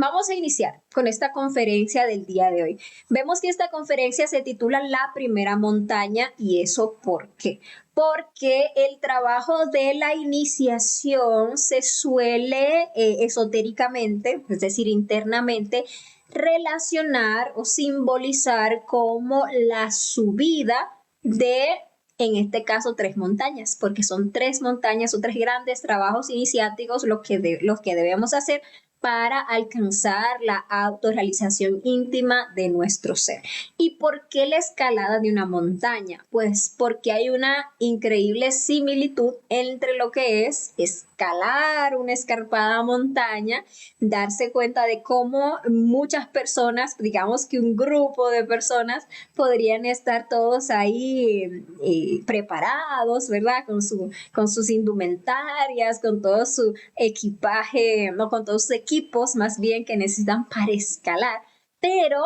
Vamos a iniciar con esta conferencia del día de hoy. Vemos que esta conferencia se titula La primera montaña, y eso ¿por qué? Porque el trabajo de la iniciación se suele esotéricamente, es decir, internamente, relacionar o simbolizar como la subida de, en este caso, tres montañas, porque son tres montañas o tres grandes trabajos iniciáticos los que debemos hacer para alcanzar la autorrealización íntima de nuestro ser. ¿Y por qué la escalada de una montaña? Pues porque hay una increíble similitud entre lo que es escalar una escarpada montaña, darse cuenta de cómo muchas personas, digamos que un grupo de personas, podrían estar todos ahí preparados, ¿verdad? Con sus indumentarias, con todo su equipaje, no, con todos sus equipos más bien que necesitan para escalar, pero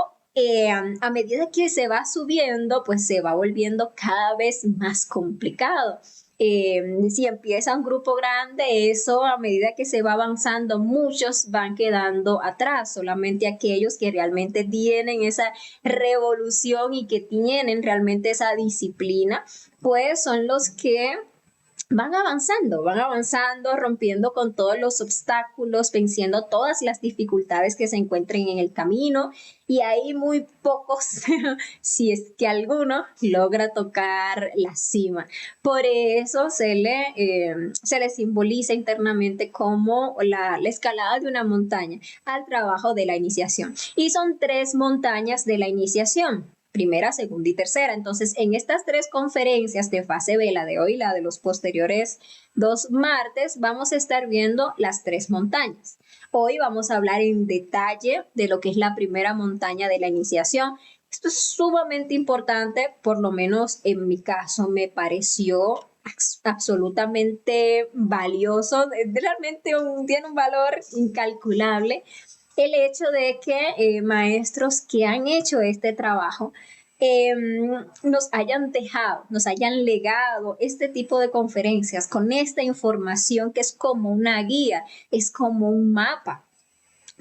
a medida que se va subiendo, pues se va volviendo cada vez más complicado. Si empieza un grupo grande, eso a medida que se va avanzando, muchos van quedando atrás, solamente aquellos que realmente tienen esa revolución y que tienen realmente esa disciplina, pues son los que van avanzando, rompiendo con todos los obstáculos, venciendo todas las dificultades que se encuentren en el camino, y hay muy pocos, si es que alguno, logra tocar la cima. Por eso se le simboliza internamente como la escalada de una montaña al trabajo de la iniciación. Y son tres montañas de la iniciación: primera, segunda y tercera. Entonces, en estas tres conferencias de fase B, la de hoy y la de los posteriores 2 martes, vamos a estar viendo las tres montañas. Hoy vamos a hablar en detalle de lo que es la primera montaña de la iniciación. Esto es sumamente importante, por lo menos en mi caso me pareció absolutamente valioso, realmente tiene un valor incalculable el hecho de que maestros que han hecho este trabajo nos hayan dejado, nos hayan legado este tipo de conferencias con esta información que es como una guía, es como un mapa.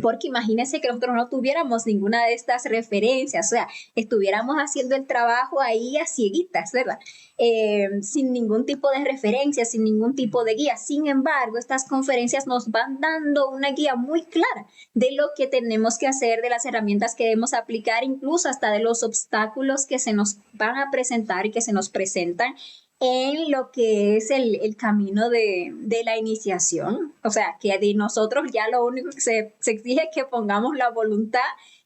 Porque imagínense que nosotros no tuviéramos ninguna de estas referencias, o sea, estuviéramos haciendo el trabajo ahí a cieguitas, ¿verdad? Sin ningún tipo de referencia, sin ningún tipo de guía. Sin embargo, estas conferencias nos van dando una guía muy clara de lo que tenemos que hacer, de las herramientas que debemos aplicar, incluso hasta de los obstáculos que se nos van a presentar y que se nos presentan en lo que es el camino de la iniciación. O sea, que de nosotros ya lo único que se exige es que pongamos la voluntad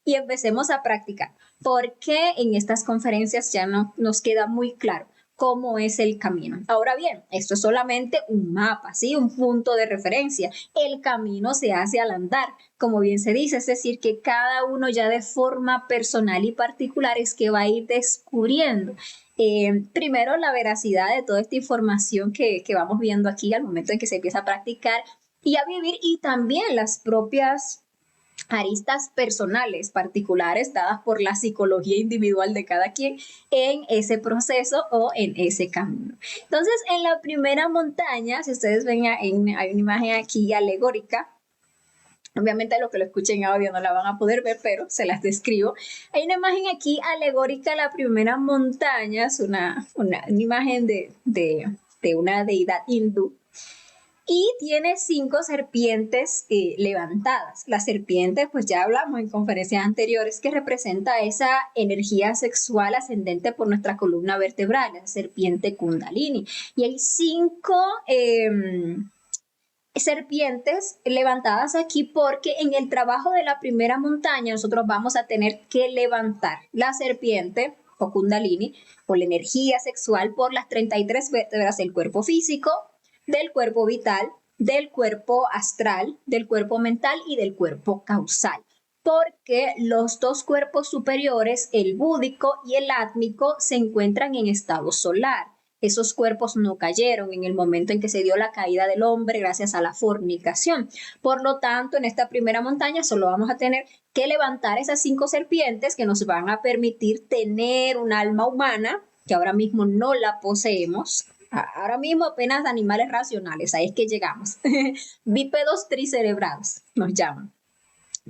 y empecemos a practicar, porque en estas conferencias ya no nos queda muy claro cómo es el camino. Ahora bien, esto es solamente un mapa, ¿sí? Un punto de referencia. El camino se hace al andar, como bien se dice, es decir, que cada uno ya de forma personal y particular es que va a ir descubriendo primero la veracidad de toda esta información que vamos viendo aquí al momento en que se empieza a practicar y a vivir, y también las propias aristas personales particulares dadas por la psicología individual de cada quien en ese proceso o en ese camino. Entonces, en la primera montaña, si ustedes ven, hay una imagen aquí alegórica. Obviamente los que lo escuchen en audio no la van a poder ver, pero se las describo. Hay una imagen aquí alegórica de la primera montaña, es una imagen de una deidad hindú, y tiene 5 serpientes levantadas. La serpiente, pues ya hablamos en conferencias anteriores, que representa esa energía sexual ascendente por nuestra columna vertebral, la serpiente Kundalini. Y hay 5 serpientes levantadas aquí porque en el trabajo de la primera montaña nosotros vamos a tener que levantar la serpiente o Kundalini o la energía sexual por las 33 vértebras del cuerpo físico, del cuerpo vital, del cuerpo astral, del cuerpo mental y del cuerpo causal. Porque los 2 cuerpos superiores, el búdico y el átmico, se encuentran en estado solar. Esos cuerpos no cayeron en el momento en que se dio la caída del hombre gracias a la fornicación. Por lo tanto, en esta primera montaña solo vamos a tener que levantar esas 5 serpientes que nos van a permitir tener un alma humana, que ahora mismo no la poseemos. Ahora mismo apenas animales racionales, ahí es que llegamos. Bípedos tricerebrados nos llaman.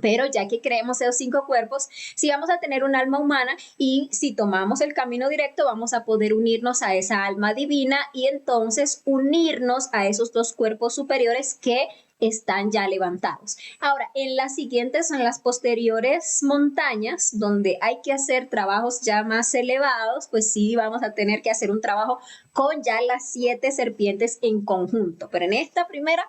Pero ya que creemos esos 5 cuerpos, sí vamos a tener un alma humana y si tomamos el camino directo vamos a poder unirnos a esa alma divina y entonces unirnos a esos 2 cuerpos superiores que están ya levantados. Ahora, en las siguientes, en las posteriores montañas, donde hay que hacer trabajos ya más elevados, pues sí vamos a tener que hacer un trabajo con ya las 7 serpientes en conjunto. Pero en esta primera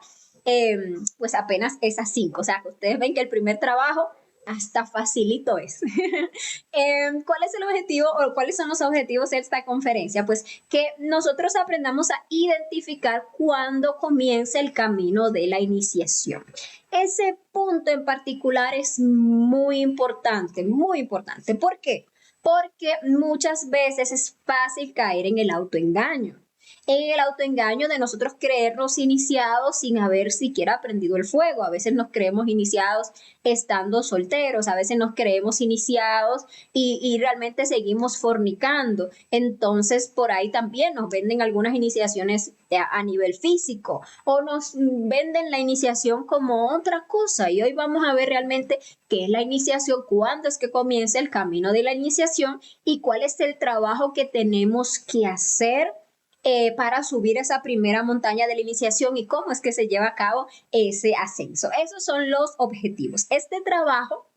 pues apenas esas 5. O sea, que ustedes ven que el primer trabajo hasta facilito es. ¿Cuál es el objetivo o cuáles son los objetivos de esta conferencia? Pues que nosotros aprendamos a identificar cuándo comienza el camino de la iniciación. Ese punto en particular es muy importante, muy importante. ¿Por qué? Porque muchas veces es fácil caer en el autoengaño, en el autoengaño de nosotros creernos iniciados sin haber siquiera aprendido el fuego. A veces nos creemos iniciados estando solteros, a veces nos creemos iniciados y realmente seguimos fornicando. Entonces, por ahí también nos venden algunas iniciaciones a nivel físico o nos venden la iniciación como otra cosa. Y hoy vamos a ver realmente qué es la iniciación, cuándo es que comienza el camino de la iniciación y cuál es el trabajo que tenemos que hacer para subir esa primera montaña de la iniciación y cómo es que se lleva a cabo ese ascenso. Esos son los objetivos. Este trabajo,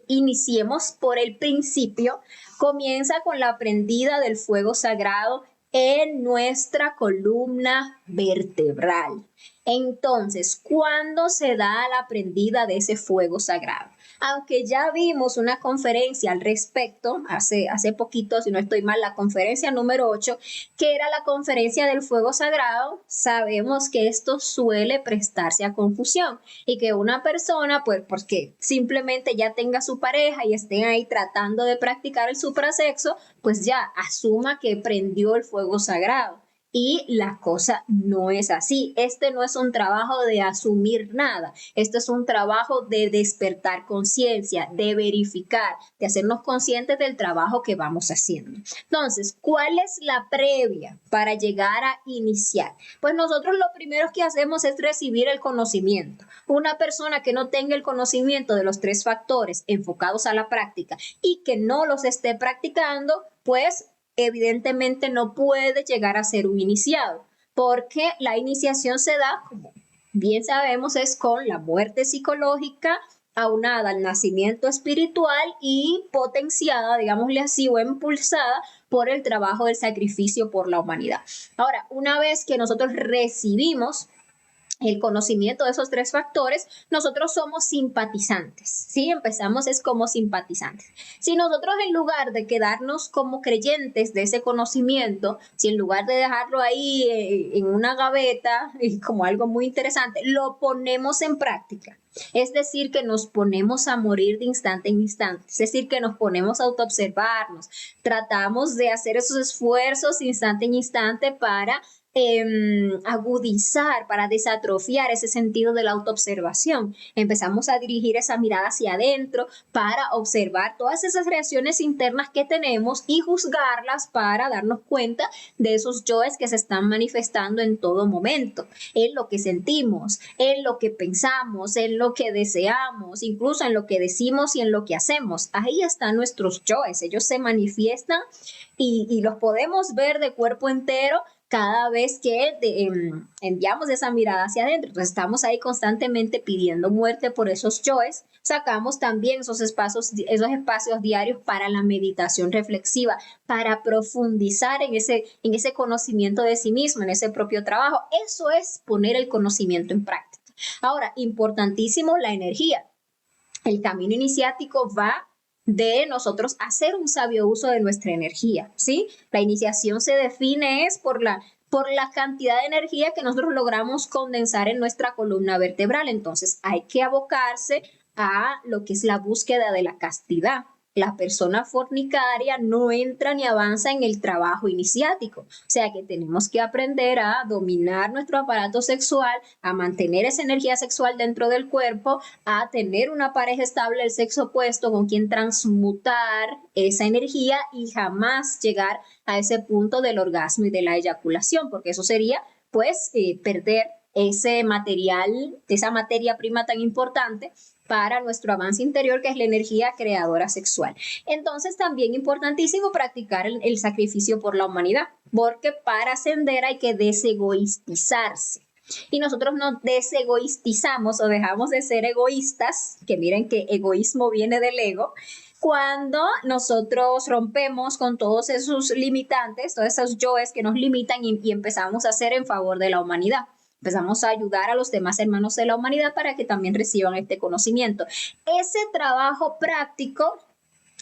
iniciemos por el principio, comienza con la prendida del fuego sagrado en nuestra columna vertebral. Entonces, ¿cuándo se da la prendida de ese fuego sagrado? Aunque ya vimos una conferencia al respecto, hace poquito, si no estoy mal, la conferencia número 8, que era la conferencia del fuego sagrado, sabemos que esto suele prestarse a confusión y que una persona, pues porque simplemente ya tenga su pareja y estén ahí tratando de practicar el suprasexo, pues ya asuma que prendió el fuego sagrado. Y la cosa no es así. Este no es un trabajo de asumir nada. Este es un trabajo de despertar conciencia, de verificar, de hacernos conscientes del trabajo que vamos haciendo. Entonces, ¿cuál es la previa para llegar a iniciar? Pues nosotros lo primero que hacemos es recibir el conocimiento. Una persona que no tenga el conocimiento de los 3 factores enfocados a la práctica y que no los esté practicando, pues evidentemente no puede llegar a ser un iniciado, porque la iniciación se da, como bien sabemos, es con la muerte psicológica aunada al nacimiento espiritual y potenciada, digámosle así, o impulsada por el trabajo del sacrificio por la humanidad. Ahora, una vez que nosotros recibimos el conocimiento de esos 3 factores, nosotros somos simpatizantes, ¿sí? Empezamos es como simpatizantes. Si nosotros en lugar de quedarnos como creyentes de ese conocimiento, si en lugar de dejarlo ahí en una gaveta, como algo muy interesante, lo ponemos en práctica, es decir, que nos ponemos a morir de instante en instante, es decir, que nos ponemos a autoobservarnos, tratamos de hacer esos esfuerzos instante en instante para agudizar, para desatrofiar ese sentido de la autoobservación. Empezamos a dirigir esa mirada hacia adentro para observar todas esas reacciones internas que tenemos y juzgarlas para darnos cuenta de esos yoes que se están manifestando en todo momento, en lo que sentimos, en lo que pensamos, en lo que deseamos, incluso en lo que decimos y en lo que hacemos. Ahí están nuestros yoes, ellos se manifiestan y los podemos ver de cuerpo entero cada vez que enviamos esa mirada hacia adentro. Entonces estamos ahí constantemente pidiendo muerte por esos yoes. Sacamos también esos espacios diarios para la meditación reflexiva, para profundizar en ese conocimiento de sí mismo, en ese propio trabajo. Eso es poner el conocimiento en práctica. Ahora, importantísimo, la energía. El camino iniciático va de nosotros hacer un sabio uso de nuestra energía, ¿sí? La iniciación se define es por la cantidad de energía que nosotros logramos condensar en nuestra columna vertebral. Entonces hay que abocarse a lo que es la búsqueda de la castidad. La persona fornicaria no entra ni avanza en el trabajo iniciático. O sea que tenemos que aprender a dominar nuestro aparato sexual, a mantener esa energía sexual dentro del cuerpo, a tener una pareja estable del sexo opuesto con quien transmutar esa energía y jamás llegar a ese punto del orgasmo y de la eyaculación, porque eso sería pues perder ese material, esa materia prima tan importante para nuestro avance interior, que es la energía creadora sexual. Entonces, también importantísimo practicar el sacrificio por la humanidad, porque para ascender hay que desegoistizarse. Y nosotros nos desegoistizamos o dejamos de ser egoístas, que miren que egoísmo viene del ego, cuando nosotros rompemos con todos esos limitantes, todos esos yoes que nos limitan y empezamos a hacer en favor de la humanidad. Empezamos a ayudar a los demás hermanos de la humanidad para que también reciban este conocimiento. Ese trabajo práctico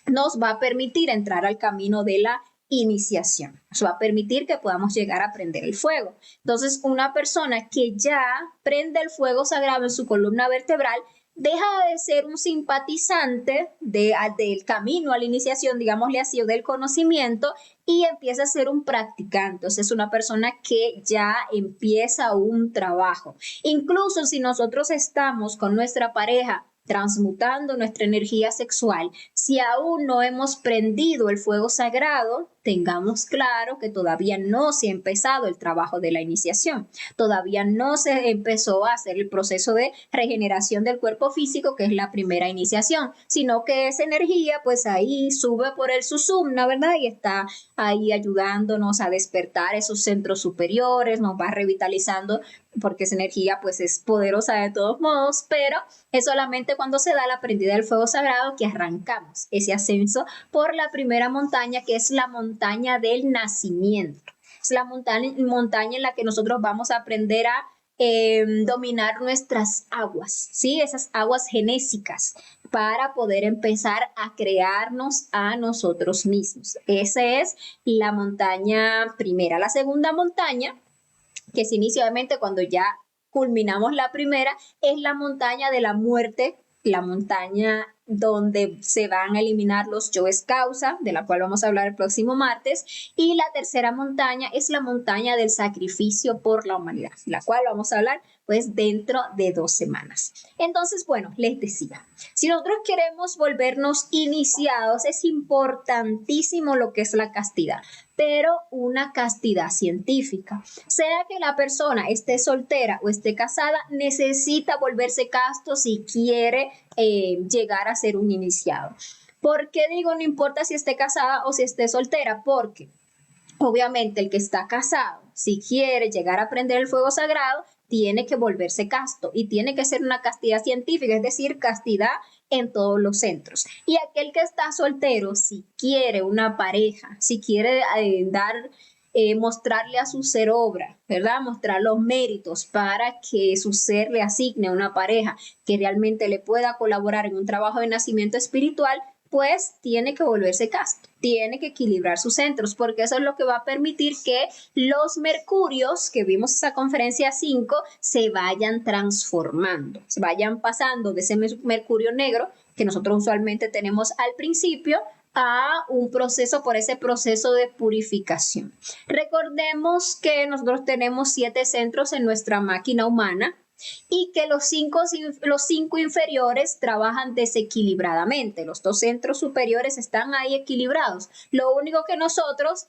nos va a permitir entrar al camino de la iniciación. Nos va a permitir que podamos llegar a prender el fuego. Entonces, una persona que ya prende el fuego sagrado en su columna vertebral deja de ser un simpatizante del camino a la iniciación, digámosle así, o del conocimiento, y empieza a ser un practicante. O sea, es una persona que ya empieza un trabajo. Incluso si nosotros estamos con nuestra pareja transmutando nuestra energía sexual, si aún no hemos prendido el fuego sagrado, tengamos claro que todavía no se ha empezado el trabajo de la iniciación, todavía no se empezó a hacer el proceso de regeneración del cuerpo físico, que es la primera iniciación, sino que esa energía pues ahí sube por el susumna, ¿verdad? Y está ahí ayudándonos a despertar esos centros superiores, nos va revitalizando, porque esa energía pues es poderosa de todos modos, pero es solamente cuando se da la prendida del fuego sagrado que arrancamos ese ascenso por la primera montaña, que es la montaña del nacimiento. Es la montaña en la que nosotros vamos a aprender a dominar nuestras aguas, ¿sí? Esas aguas genésicas, para poder empezar a crearnos a nosotros mismos. Esa es la montaña primera. La segunda montaña, que es inicialmente cuando ya culminamos la primera, es la montaña de la muerte, la montaña donde se van a eliminar los yoes causa, de la cual vamos a hablar el próximo martes, y la tercera montaña es la montaña del sacrificio por la humanidad, la cual vamos a hablar pues dentro de 2 semanas. Entonces, bueno, les decía, si nosotros queremos volvernos iniciados, es importantísimo lo que es la castidad, pero una castidad científica. Sea que la persona esté soltera o esté casada, necesita volverse casto si quiere llegar a ser un iniciado. ¿Por qué digo no importa si esté casada o si esté soltera? Porque obviamente el que está casado, si quiere llegar a prender el fuego sagrado, tiene que volverse casto y tiene que ser una castidad científica, es decir, castidad en todos los centros. Y aquel que está soltero, si quiere una pareja, si quiere mostrarle a su ser obra, ¿verdad? Mostrar los méritos para que su ser le asigne una pareja que realmente le pueda colaborar en un trabajo de nacimiento espiritual, pues tiene que volverse casto, tiene que equilibrar sus centros, porque eso es lo que va a permitir que los mercurios que vimos en esa conferencia 5 se vayan transformando, se vayan pasando de ese mercurio negro que nosotros usualmente tenemos al principio a un proceso, por ese proceso de purificación. Recordemos que nosotros tenemos 7 centros en nuestra máquina humana y que los cinco inferiores trabajan desequilibradamente. Los 2 centros superiores están ahí equilibrados. Lo único que nosotros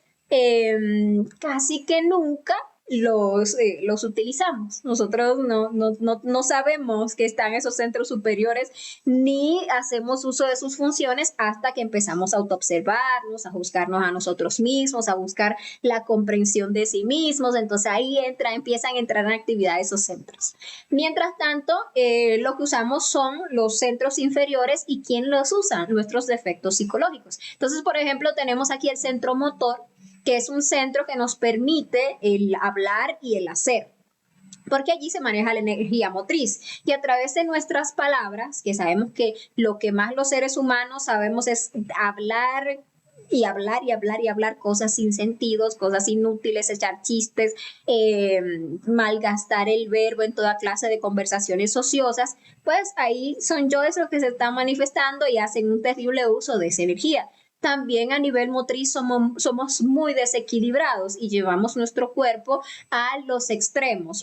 casi que nunca los utilizamos. Nosotros no sabemos que están esos centros superiores ni hacemos uso de sus funciones hasta que empezamos a autoobservarnos, a juzgarnos a nosotros mismos, a buscar la comprensión de sí mismos. Entonces ahí empiezan a entrar en actividad esos centros. Mientras tanto, lo que usamos son los centros inferiores. ¿Y quién los usa? Nuestros defectos psicológicos. Entonces, por ejemplo, tenemos aquí el centro motor, que es un centro que nos permite el hablar y el hacer, porque allí se maneja la energía motriz y a través de nuestras palabras, que sabemos que lo que más los seres humanos sabemos es hablar y hablar y hablar y hablar cosas sin sentidos, cosas inútiles, echar chistes, malgastar el verbo en toda clase de conversaciones ociosas, pues ahí son yoes los que se están manifestando y hacen un terrible uso de esa energía. También a nivel motriz somos muy desequilibrados y llevamos nuestro cuerpo a los extremos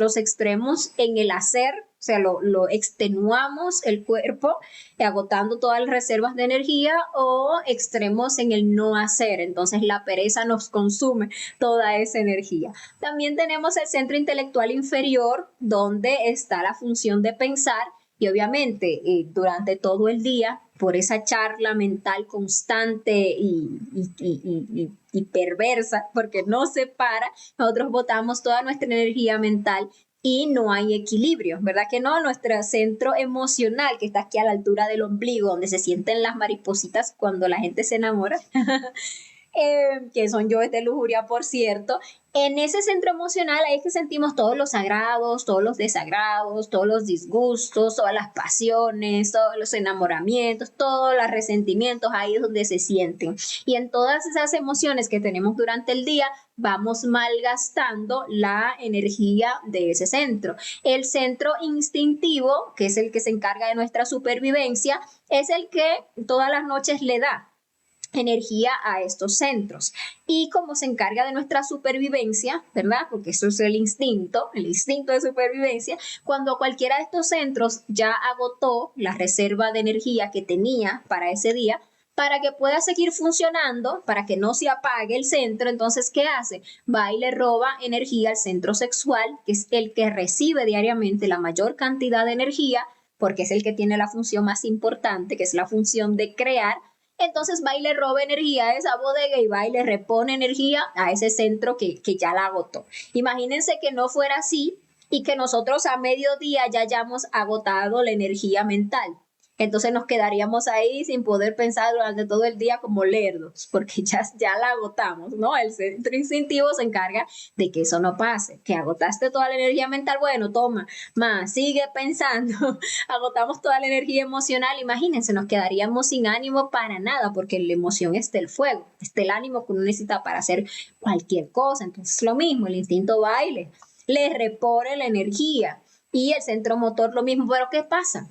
en el hacer, o sea, lo extenuamos el cuerpo, agotando todas las reservas de energía, o extremos en el no hacer, entonces la pereza nos consume toda esa energía. También tenemos el centro intelectual inferior, donde está la función de pensar, Y obviamente durante todo el día, por esa charla mental constante y perversa, porque no se para, nosotros botamos toda nuestra energía mental y no hay equilibrio, ¿verdad que no? Nuestro centro emocional, que está aquí a la altura del ombligo, donde se sienten las maripositas cuando la gente se enamora, que son yo de lujuria, por cierto. En ese centro emocional ahí es que sentimos todos los agrados, todos los desagrados, todos los disgustos, todas las pasiones, todos los enamoramientos, todos los resentimientos, ahí es donde se sienten. Y en todas esas emociones que tenemos durante el día, vamos malgastando la energía de ese centro. El centro instintivo, que es el que se encarga de nuestra supervivencia, es el que todas las noches le da energía a estos centros. Y como se encarga de nuestra supervivencia, ¿verdad? Porque eso es el instinto de supervivencia, cuando cualquiera de estos centros ya agotó la reserva de energía que tenía para ese día, para que pueda seguir funcionando, para que no se apague el centro, entonces, ¿qué hace? Va y le roba energía al centro sexual, que es el que recibe diariamente la mayor cantidad de energía, porque es el que tiene la función más importante, que es la función de crear. Entonces va y le roba energía a esa bodega y va y le repone energía a ese centro que ya la agotó. Imagínense que no fuera así y que nosotros a mediodía ya hayamos agotado la energía mental. Entonces nos quedaríamos ahí sin poder pensar durante todo el día como lerdos, porque ya la agotamos, ¿no? El centro instintivo se encarga de que eso no pase, que agotaste toda la energía mental, bueno, toma, más, sigue pensando, agotamos toda la energía emocional, imagínense, nos quedaríamos sin ánimo para nada, porque la emoción es del fuego, es el ánimo que uno necesita para hacer cualquier cosa. Entonces lo mismo, el instinto baile, le repone la energía y el centro motor lo mismo, pero ¿qué pasa?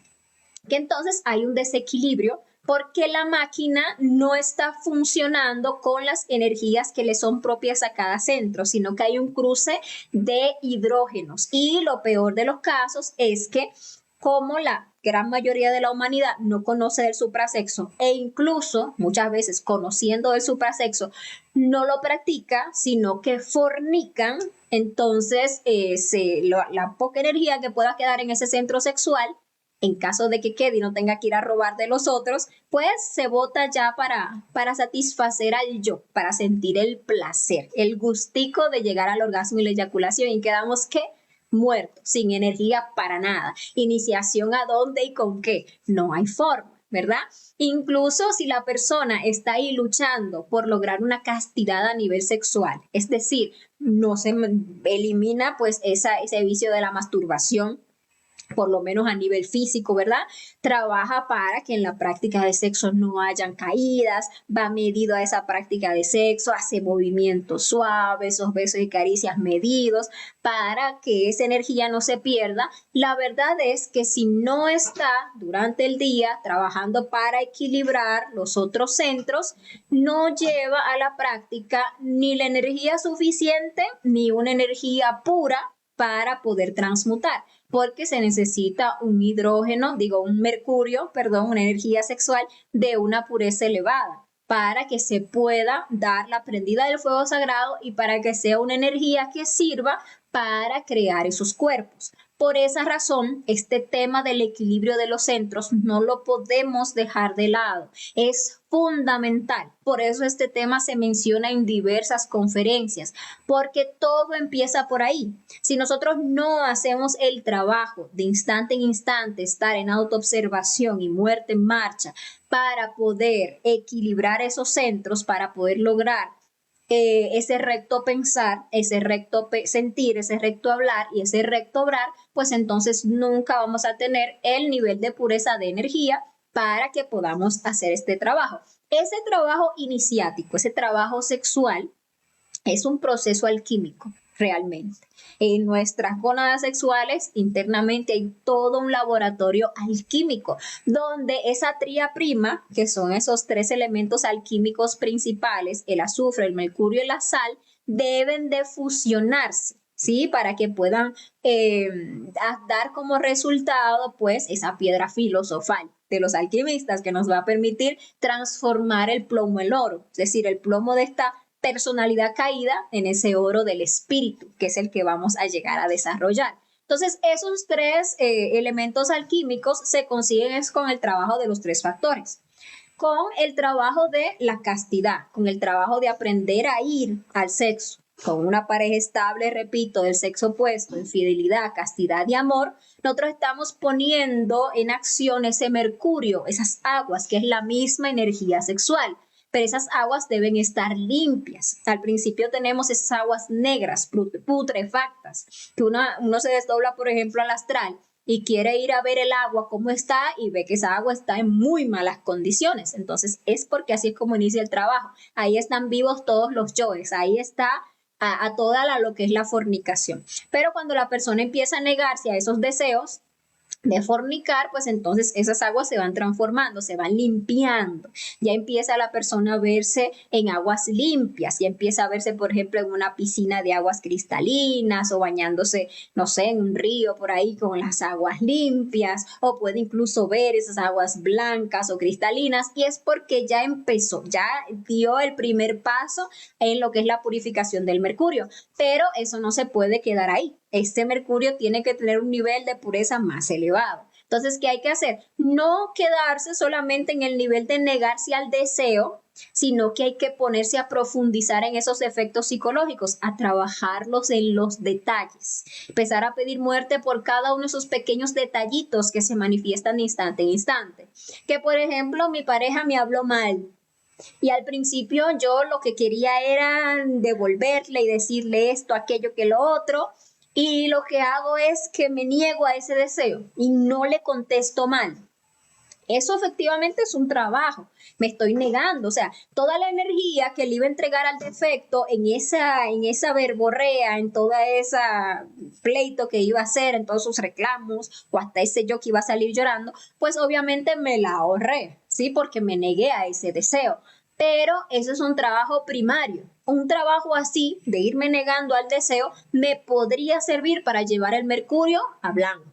Que entonces hay un desequilibrio porque la máquina no está funcionando con las energías que le son propias a cada centro, sino que hay un cruce de hidrógenos. Y lo peor de los casos es que como la gran mayoría de la humanidad no conoce del suprasexo e incluso muchas veces conociendo del suprasexo no lo practica, sino que fornican, entonces la poca energía que pueda quedar en ese centro sexual, en caso de que quede y no tenga que ir a robar de los otros, pues se bota ya para satisfacer al yo, para sentir el placer, el gustico de llegar al orgasmo y la eyaculación, y quedamos ¿qué? Muertos, sin energía para nada. Iniciación a dónde y con qué, no hay forma, ¿verdad? Incluso si la persona está ahí luchando por lograr una castidad a nivel sexual, es decir, no se elimina pues ese vicio de la masturbación, por lo menos a nivel físico, ¿verdad? Trabaja para que en la práctica de sexo no hayan caídas, va medido a esa práctica de sexo, hace movimientos suaves, esos besos y caricias medidos, para que esa energía no se pierda. La verdad es que si no está durante el día trabajando para equilibrar los otros centros, no lleva a la práctica ni la energía suficiente ni una energía pura para poder transmutar, porque se necesita un mercurio, una energía sexual de una pureza elevada para que se pueda dar la prendida del fuego sagrado y para que sea una energía que sirva para crear esos cuerpos. Por esa razón, este tema del equilibrio de los centros no lo podemos dejar de lado. Es fundamental. Por eso este tema se menciona en diversas conferencias, porque todo empieza por ahí. Si nosotros no hacemos el trabajo de instante en instante, estar en autoobservación y muerte en marcha para poder equilibrar esos centros, para poder lograr ese recto pensar, ese recto sentir, ese recto hablar y ese recto obrar, pues entonces nunca vamos a tener el nivel de pureza de energía para que podamos hacer este trabajo. Ese trabajo iniciático, ese trabajo sexual, es un proceso alquímico, realmente. En nuestras gónadas sexuales, internamente hay todo un laboratorio alquímico, donde esa tría prima, que son esos tres elementos alquímicos principales, el azufre, el mercurio y la sal, deben de fusionarse, ¿sí? Para que puedan dar como resultado, pues, esa piedra filosofal de los alquimistas que nos va a permitir transformar el plomo en oro, es decir, el plomo de esta personalidad caída en ese oro del espíritu, que es el que vamos a llegar a desarrollar. Entonces, esos tres elementos alquímicos se consiguen es con el trabajo de los tres factores, con el trabajo de la castidad, con el trabajo de aprender a ir al sexo, con una pareja estable, repito, del sexo opuesto, en fidelidad, castidad y amor. Nosotros estamos poniendo en acción ese mercurio, esas aguas, que es la misma energía sexual. Pero esas aguas deben estar limpias. Al principio tenemos esas aguas negras, putrefactas, que uno se desdobla, por ejemplo, al astral y quiere ir a ver el agua cómo está y ve que esa agua está en muy malas condiciones. Entonces es porque así es como inicia el trabajo. Ahí están vivos todos los yoes, ahí está a toda lo que es la fornicación. Pero cuando la persona empieza a negarse a esos deseos de fornicar, pues entonces esas aguas se van transformando, se van limpiando. Ya empieza la persona a verse en aguas limpias, ya empieza a verse, por ejemplo, en una piscina de aguas cristalinas o bañándose, no sé, en un río por ahí con las aguas limpias, o puede incluso ver esas aguas blancas o cristalinas, y es porque ya empezó, ya dio el primer paso en lo que es la purificación del mercurio. Pero eso no se puede quedar ahí. Este mercurio tiene que tener un nivel de pureza más elevado. Entonces, ¿qué hay que hacer? No quedarse solamente en el nivel de negarse al deseo, sino que hay que ponerse a profundizar en esos efectos psicológicos, a trabajarlos en los detalles, empezar a pedir muerte por cada uno de esos pequeños detallitos que se manifiestan de instante en instante. Que, por ejemplo, mi pareja me habló mal, y al principio yo lo que quería era devolverle y decirle esto, aquello, que lo otro. Y lo que hago es que me niego a ese deseo y no le contesto mal. Eso efectivamente es un trabajo. Me estoy negando. O sea, toda la energía que le iba a entregar al defecto en esa verborrea, en toda esa pleito que iba a hacer, en todos sus reclamos, o hasta ese yo que iba a salir llorando, pues obviamente me la ahorré, ¿sí? Porque me negué a ese deseo. Pero eso es un trabajo primario. Un trabajo así, de irme negando al deseo, me podría servir para llevar el mercurio a blanco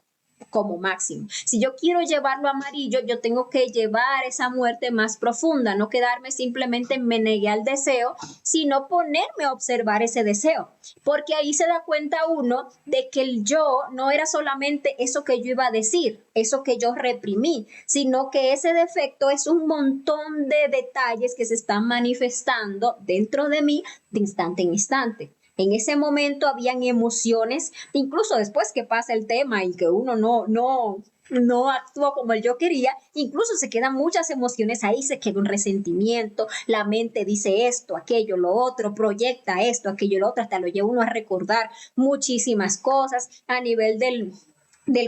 como máximo. Si yo quiero llevarlo a amarillo, yo tengo que llevar esa muerte más profunda, no quedarme simplemente me negué al deseo, sino ponerme a observar ese deseo, porque ahí se da cuenta uno de que el yo no era solamente eso que yo iba a decir, eso que yo reprimí, sino que ese defecto es un montón de detalles que se están manifestando dentro de mí de instante en instante. En ese momento habían emociones, incluso después que pasa el tema y que uno no actuó como yo quería, incluso se quedan muchas emociones ahí, se queda un resentimiento, la mente dice esto, aquello, lo otro, proyecta esto, aquello, lo otro, hasta lo lleva uno a recordar muchísimas cosas a nivel del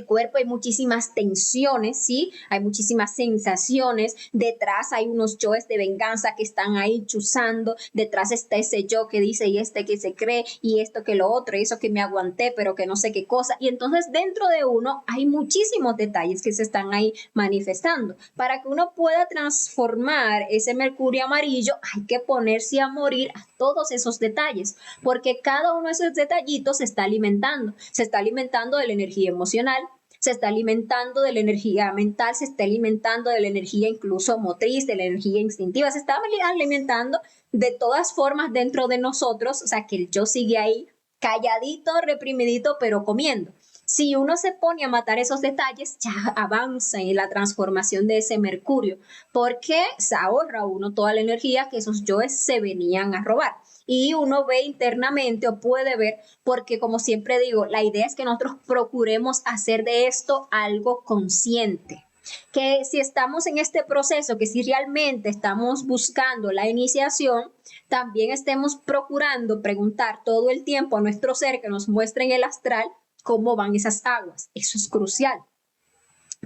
cuerpo. Hay muchísimas tensiones, ¿sí? Hay muchísimas sensaciones. Detrás hay unos yoes de venganza que están ahí chuzando. Detrás está ese yo que dice y este que se cree y esto que lo otro y eso que me aguanté pero que no sé qué cosa. Y entonces dentro de uno hay muchísimos detalles que se están ahí manifestando. Para que uno pueda transformar ese mercurio amarillo hay que ponerse a morir a todos esos detalles, porque cada uno de esos detallitos se está alimentando de la energía emocional, se está alimentando de la energía mental, se está alimentando de la energía incluso motriz, de la energía instintiva, se está alimentando de todas formas dentro de nosotros, o sea que el yo sigue ahí calladito, reprimidito, pero comiendo. Si uno se pone a matar esos detalles, ya avanza en la transformación de ese mercurio, porque se ahorra uno toda la energía que esos yoes se venían a robar. Y uno ve internamente o puede ver, porque como siempre digo, la idea es que nosotros procuremos hacer de esto algo consciente. Que si estamos en este proceso, que si realmente estamos buscando la iniciación, también estemos procurando preguntar todo el tiempo a nuestro ser que nos muestre en el astral cómo van esas aguas. Eso es crucial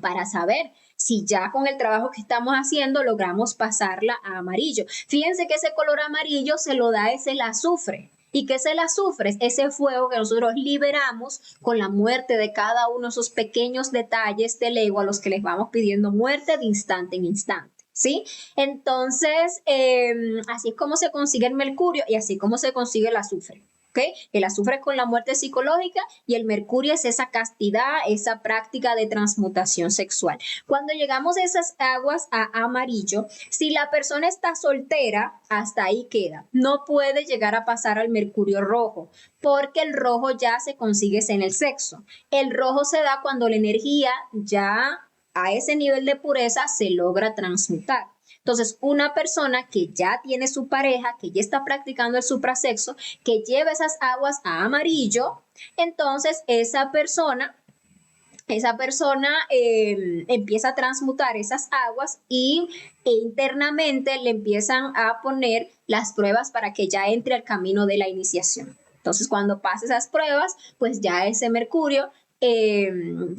para saber si ya con el trabajo que estamos haciendo logramos pasarla a amarillo. Fíjense que ese color amarillo se lo da ese el azufre. ¿Y qué es el azufre? Es ese fuego que nosotros liberamos con la muerte de cada uno de esos pequeños detalles del ego a los que les vamos pidiendo muerte de instante en instante. ¿Sí? Entonces, así es como se consigue el mercurio y así como se consigue el azufre. ¿ok? El azufre es con la muerte psicológica y el mercurio es esa castidad, esa práctica de transmutación sexual. Cuando llegamos a esas aguas a amarillo, si la persona está soltera, hasta ahí queda. No puede llegar a pasar al mercurio rojo, porque el rojo ya se consigue en el sexo. El rojo se da cuando la energía ya a ese nivel de pureza se logra transmutar. Entonces, una persona que ya tiene su pareja, que ya está practicando el suprasexo, que lleva esas aguas a amarillo, entonces esa persona empieza a transmutar esas aguas y internamente le empiezan a poner las pruebas para que ya entre al camino de la iniciación. Entonces, cuando pasa esas pruebas, pues ya ese mercurio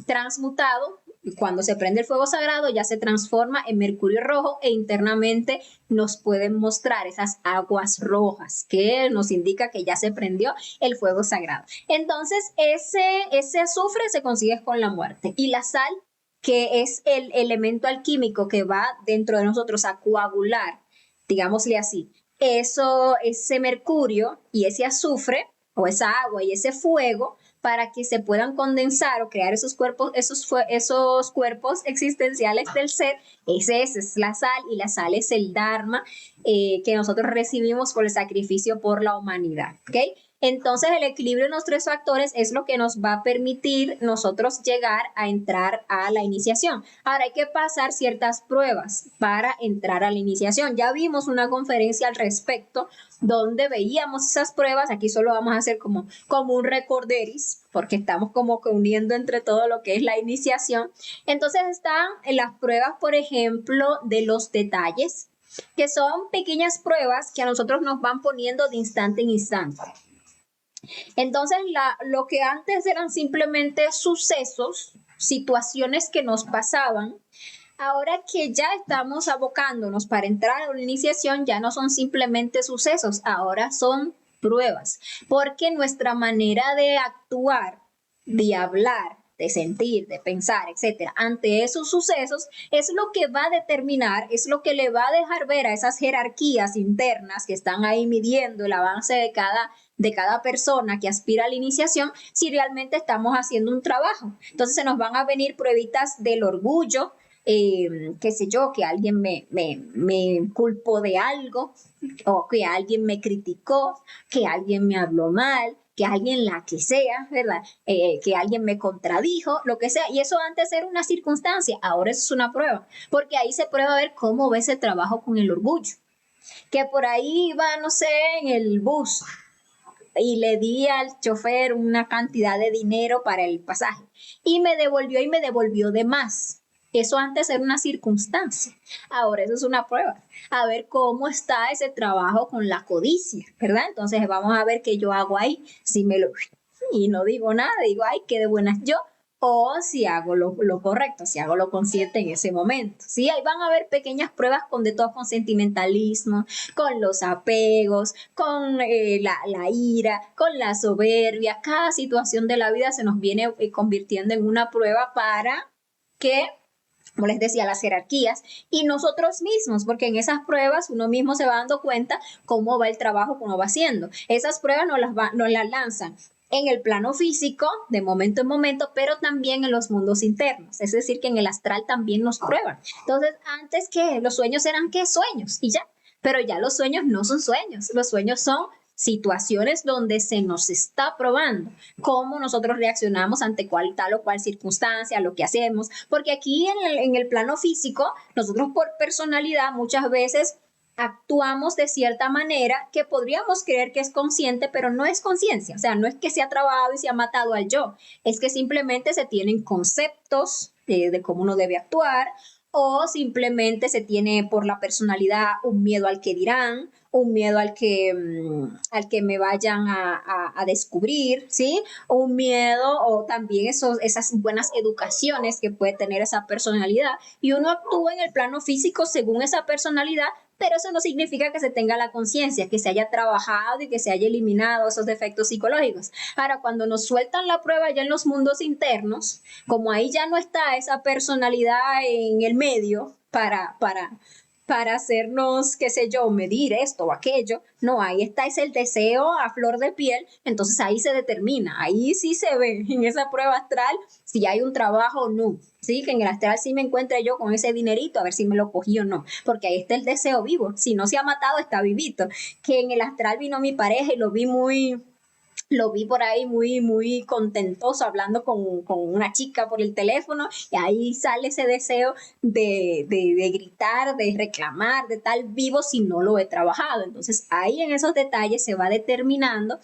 transmutado, cuando se prende el fuego sagrado, ya se transforma en mercurio rojo e internamente nos pueden mostrar esas aguas rojas que nos indica que ya se prendió el fuego sagrado. Entonces, ese azufre se consigue con la muerte y la sal, que es el elemento alquímico que va dentro de nosotros a coagular, digámosle así, ese mercurio y ese azufre o esa agua y ese fuego para que se puedan condensar o crear esos cuerpos existenciales del ser. Esa es la sal y la sal es el dharma que nosotros recibimos por el sacrificio por la humanidad, ¿ok? Entonces el equilibrio de los tres factores es lo que nos va a permitir nosotros llegar a entrar a la iniciación. Ahora hay que pasar ciertas pruebas para entrar a la iniciación. Ya vimos una conferencia al respecto donde veíamos esas pruebas. Aquí solo vamos a hacer como un recorderis porque estamos como que uniendo entre todo lo que es la iniciación. Entonces están en las pruebas, por ejemplo, de los detalles, que son pequeñas pruebas que a nosotros nos van poniendo de instante en instante. Entonces, lo que antes eran simplemente sucesos, situaciones que nos pasaban, ahora que ya estamos abocándonos para entrar a una iniciación, ya no son simplemente sucesos, ahora son pruebas, porque nuestra manera de actuar, de hablar, de sentir, de pensar, etcétera, ante esos sucesos es lo que va a determinar, es lo que le va a dejar ver a esas jerarquías internas que están ahí midiendo el avance de cada persona que aspira a la iniciación, si realmente estamos haciendo un trabajo. Entonces se nos van a venir pruebitas del orgullo, qué sé yo, que alguien me culpó de algo, o que alguien me criticó, que alguien me habló mal, que alguien la que sea, ¿verdad? Que alguien me contradijo, lo que sea. Y eso antes era una circunstancia, ahora eso es una prueba, porque ahí se prueba a ver cómo va ese trabajo con el orgullo. Que por ahí iba, no sé, en el bus y le di al chofer una cantidad de dinero para el pasaje y me devolvió de más. Eso antes era una circunstancia, ahora eso es una prueba. A ver cómo está ese trabajo con la codicia, ¿verdad? Entonces vamos a ver qué yo hago ahí, si me lo... y no digo nada, digo, ay, qué de buenas yo, o si hago lo correcto, si hago lo consciente en ese momento. ¿Sí? Ahí van a haber pequeñas pruebas con sentimentalismo, con los apegos, con la ira, con la soberbia. Cada situación de la vida se nos viene convirtiendo en una prueba para que, como les decía, las jerarquías y nosotros mismos, porque en esas pruebas uno mismo se va dando cuenta cómo va el trabajo, cómo va haciendo. Esas pruebas nos las lanzan en el plano físico, de momento en momento, pero también en los mundos internos. Es decir, que en el astral también nos prueban. Entonces, antes que los sueños eran ¿qué? Sueños y ya. Pero ya los sueños no son sueños. Los sueños son situaciones donde se nos está probando cómo nosotros reaccionamos ante tal o cual circunstancia, lo que hacemos, porque aquí en el plano físico, nosotros por personalidad muchas veces actuamos de cierta manera que podríamos creer que es consciente, pero no es conciencia. O sea, no es que se ha trabajado y se ha matado al yo, es que simplemente se tienen conceptos de cómo uno debe actuar, o simplemente se tiene por la personalidad un miedo al que dirán, un miedo al que me vayan a descubrir, ¿sí? O un miedo o también esas buenas educaciones que puede tener esa personalidad. Y uno actúa en el plano físico según esa personalidad, pero eso no significa que se tenga la conciencia, que se haya trabajado y que se haya eliminado esos defectos psicológicos. Ahora, cuando nos sueltan la prueba ya en los mundos internos, como ahí ya no está esa personalidad en el medio para para hacernos, qué sé yo, medir esto o aquello. No, ahí está, es el deseo a flor de piel, entonces ahí se determina, ahí sí se ve en esa prueba astral si hay un trabajo o no. Sí, que en el astral sí me encuentre yo con ese dinerito, a ver si me lo cogí o no, porque ahí está el deseo vivo. Si no se ha matado, está vivito. Que en el astral vino mi pareja y lo vi por ahí muy contentoso hablando con una chica por el teléfono y ahí sale ese deseo de gritar, de reclamar, de tal vivo si no lo he trabajado. Entonces ahí en esos detalles se va determinando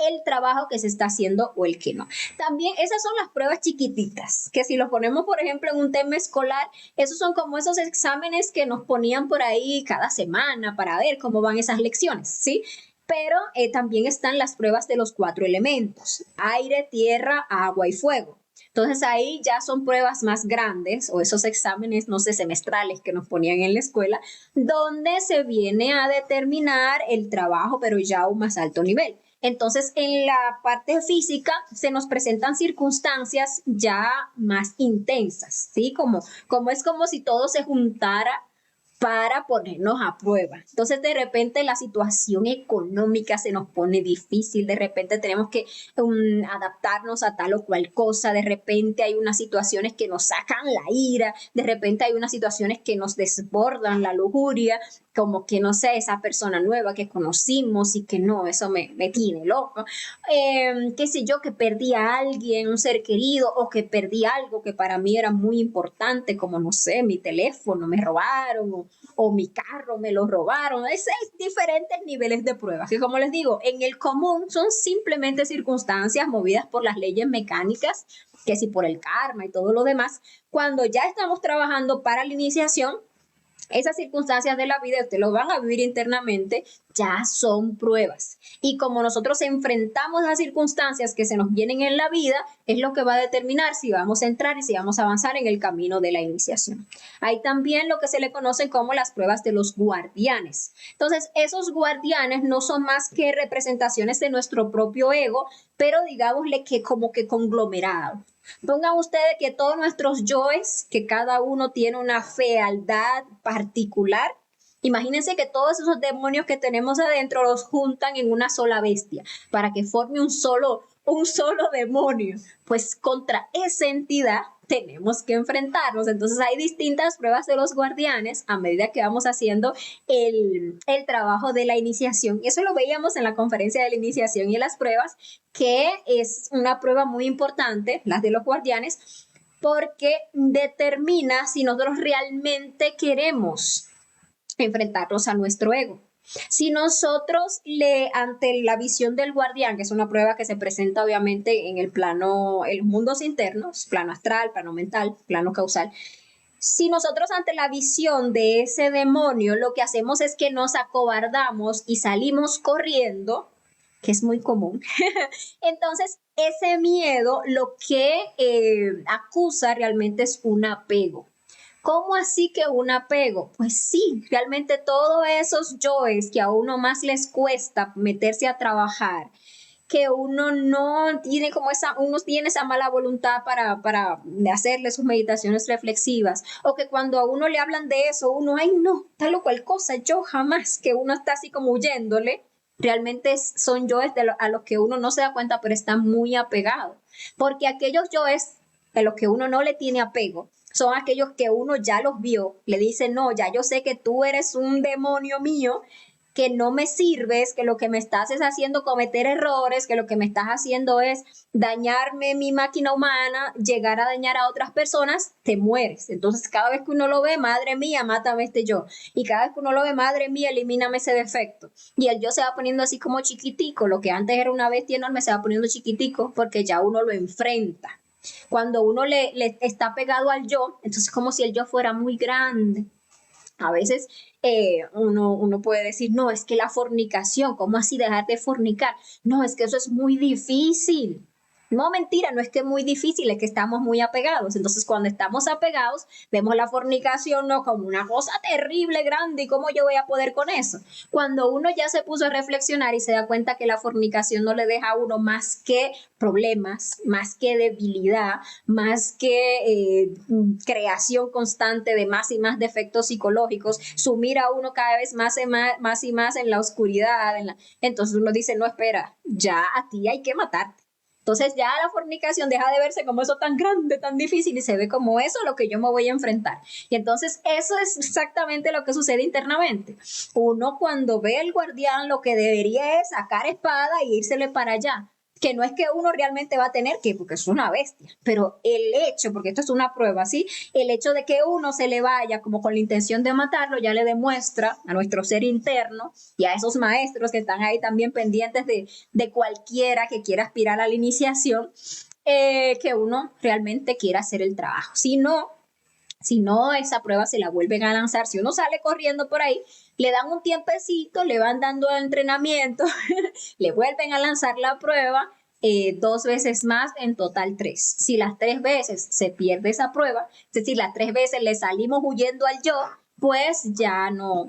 el trabajo que se está haciendo o el que no. También esas son las pruebas chiquititas, que si lo ponemos por ejemplo en un tema escolar, esos son como esos exámenes que nos ponían por ahí cada semana para ver cómo van esas lecciones, ¿sí? Pero también están las pruebas de los 4 elementos: aire, tierra, agua y fuego. Entonces ahí ya son pruebas más grandes o esos exámenes, no sé, semestrales que nos ponían en la escuela, donde se viene a determinar el trabajo, pero ya a un más alto nivel. Entonces, en la parte física se nos presentan circunstancias ya más intensas, ¿sí? Como es como si todo se juntara para ponernos a prueba. Entonces, de repente la situación económica se nos pone difícil, de repente tenemos que adaptarnos a tal o cual cosa, de repente hay unas situaciones que nos sacan la ira, de repente hay unas situaciones que nos desbordan la lujuria, como que no sé, esa persona nueva que conocimos y que no, eso me tiene loco. Qué sé yo, que perdí a alguien, un ser querido, o que perdí algo que para mí era muy importante, como no sé, mi teléfono, me robaron, o mi carro me lo robaron. Es diferentes niveles de pruebas, que como les digo, en el común son simplemente circunstancias movidas por las leyes mecánicas, que si por el karma y todo lo demás. Cuando ya estamos trabajando para la iniciación, esas circunstancias de la vida, ustedes lo van a vivir internamente, ya son pruebas. Y como nosotros enfrentamos las circunstancias que se nos vienen en la vida, es lo que va a determinar si vamos a entrar y si vamos a avanzar en el camino de la iniciación. Hay también lo que se le conoce como las pruebas de los guardianes. Entonces, esos guardianes no son más que representaciones de nuestro propio ego, pero digámosle que como que conglomerado. Pongan ustedes que todos nuestros yoes, que cada uno tiene una fealdad particular, imagínense que todos esos demonios que tenemos adentro los juntan en una sola bestia para que forme un solo demonio. Pues contra esa entidad tenemos que enfrentarnos. Entonces hay distintas pruebas de los guardianes a medida que vamos haciendo el trabajo de la iniciación. Y eso lo veíamos en la conferencia de la iniciación y en las pruebas, que es una prueba muy importante, las de los guardianes, porque determina si nosotros realmente queremos enfrentarnos a nuestro ego. Si nosotros ante la visión del guardián, que es una prueba que se presenta obviamente en el plano, en los mundos internos, plano astral, plano mental, plano causal, si nosotros ante la visión de ese demonio lo que hacemos es que nos acobardamos y salimos corriendo, que es muy común, entonces ese miedo lo que acusa realmente es un apego. ¿Cómo así que un apego? Pues sí, realmente todos esos yoes que a uno más les cuesta meterse a trabajar, que uno no tiene uno tiene esa mala voluntad para hacerle sus meditaciones reflexivas, o que cuando a uno le hablan de eso, uno, ay no, tal o cual cosa, yo jamás, que uno está así como huyéndole, realmente son yoes a los que uno no se da cuenta, pero está muy apegado, porque aquellos yoes a los que uno no le tiene apego, son aquellos que uno ya los vio, le dice, no, ya yo sé que tú eres un demonio mío, que no me sirves, que lo que me estás es haciendo cometer errores, que lo que me estás haciendo es dañarme mi máquina humana, llegar a dañar a otras personas, te mueres. Entonces cada vez que uno lo ve, madre mía, mátame este yo. Y cada vez que uno lo ve, madre mía, elimíname ese defecto. Y el yo se va poniendo así como chiquitico, lo que antes era una bestia enorme se va poniendo chiquitico porque ya uno lo enfrenta. Cuando uno le está pegado al yo, entonces es como si el yo fuera muy grande. A veces uno puede decir, no, es que la fornicación, ¿cómo así dejar de fornicar? No, es que eso es muy difícil. No, mentira, no es que es muy difícil, es que estamos muy apegados. Entonces, cuando estamos apegados, vemos la fornicación no como una cosa terrible, grande, ¿y cómo yo voy a poder con eso? Cuando uno ya se puso a reflexionar y se da cuenta que la fornicación no le deja a uno más que problemas, más que debilidad, más que creación constante de más y más defectos psicológicos, sumir a uno cada vez más y más en la oscuridad. Entonces uno dice, no, espera, ya a ti hay que matarte. Entonces ya la fornicación deja de verse como eso tan grande, tan difícil, y se ve como eso a lo que yo me voy a enfrentar. Y entonces eso es exactamente lo que sucede internamente. Uno cuando ve al guardián lo que debería es sacar espada e írsele para allá, que no es que uno realmente va a tener que, porque es una bestia, pero el hecho, porque esto es una prueba, ¿sí? El hecho de que uno se le vaya como con la intención de matarlo ya le demuestra a nuestro ser interno y a esos maestros que están ahí también pendientes de cualquiera que quiera aspirar a la iniciación, que uno realmente quiera hacer el trabajo. Si no, esa prueba se la vuelven a lanzar. Si uno sale corriendo por ahí, le dan un tiempecito, le van dando entrenamiento, le vuelven a lanzar la prueba 2 veces más, en total 3. Si las 3 veces se pierde esa prueba, es decir, las 3 veces le salimos huyendo al yo, pues ya no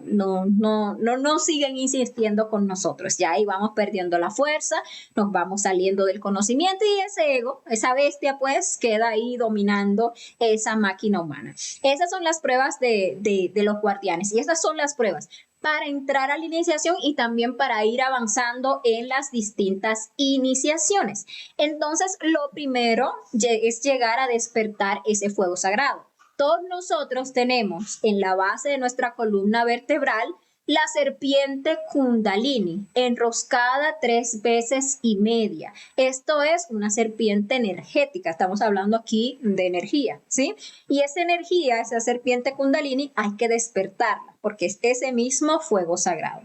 siguen insistiendo con nosotros. Ya ahí vamos perdiendo la fuerza, nos vamos saliendo del conocimiento y ese ego, esa bestia, pues queda ahí dominando esa máquina humana. Esas son las pruebas de los guardianes y esas son las pruebas para entrar a la iniciación y también para ir avanzando en las distintas iniciaciones. Entonces, lo primero es llegar a despertar ese fuego sagrado. Todos nosotros tenemos en la base de nuestra columna vertebral la serpiente Kundalini, enroscada 3 veces y media. Esto es una serpiente energética, estamos hablando aquí de energía, ¿sí? Y esa energía, esa serpiente Kundalini, hay que despertarla, porque es ese mismo fuego sagrado.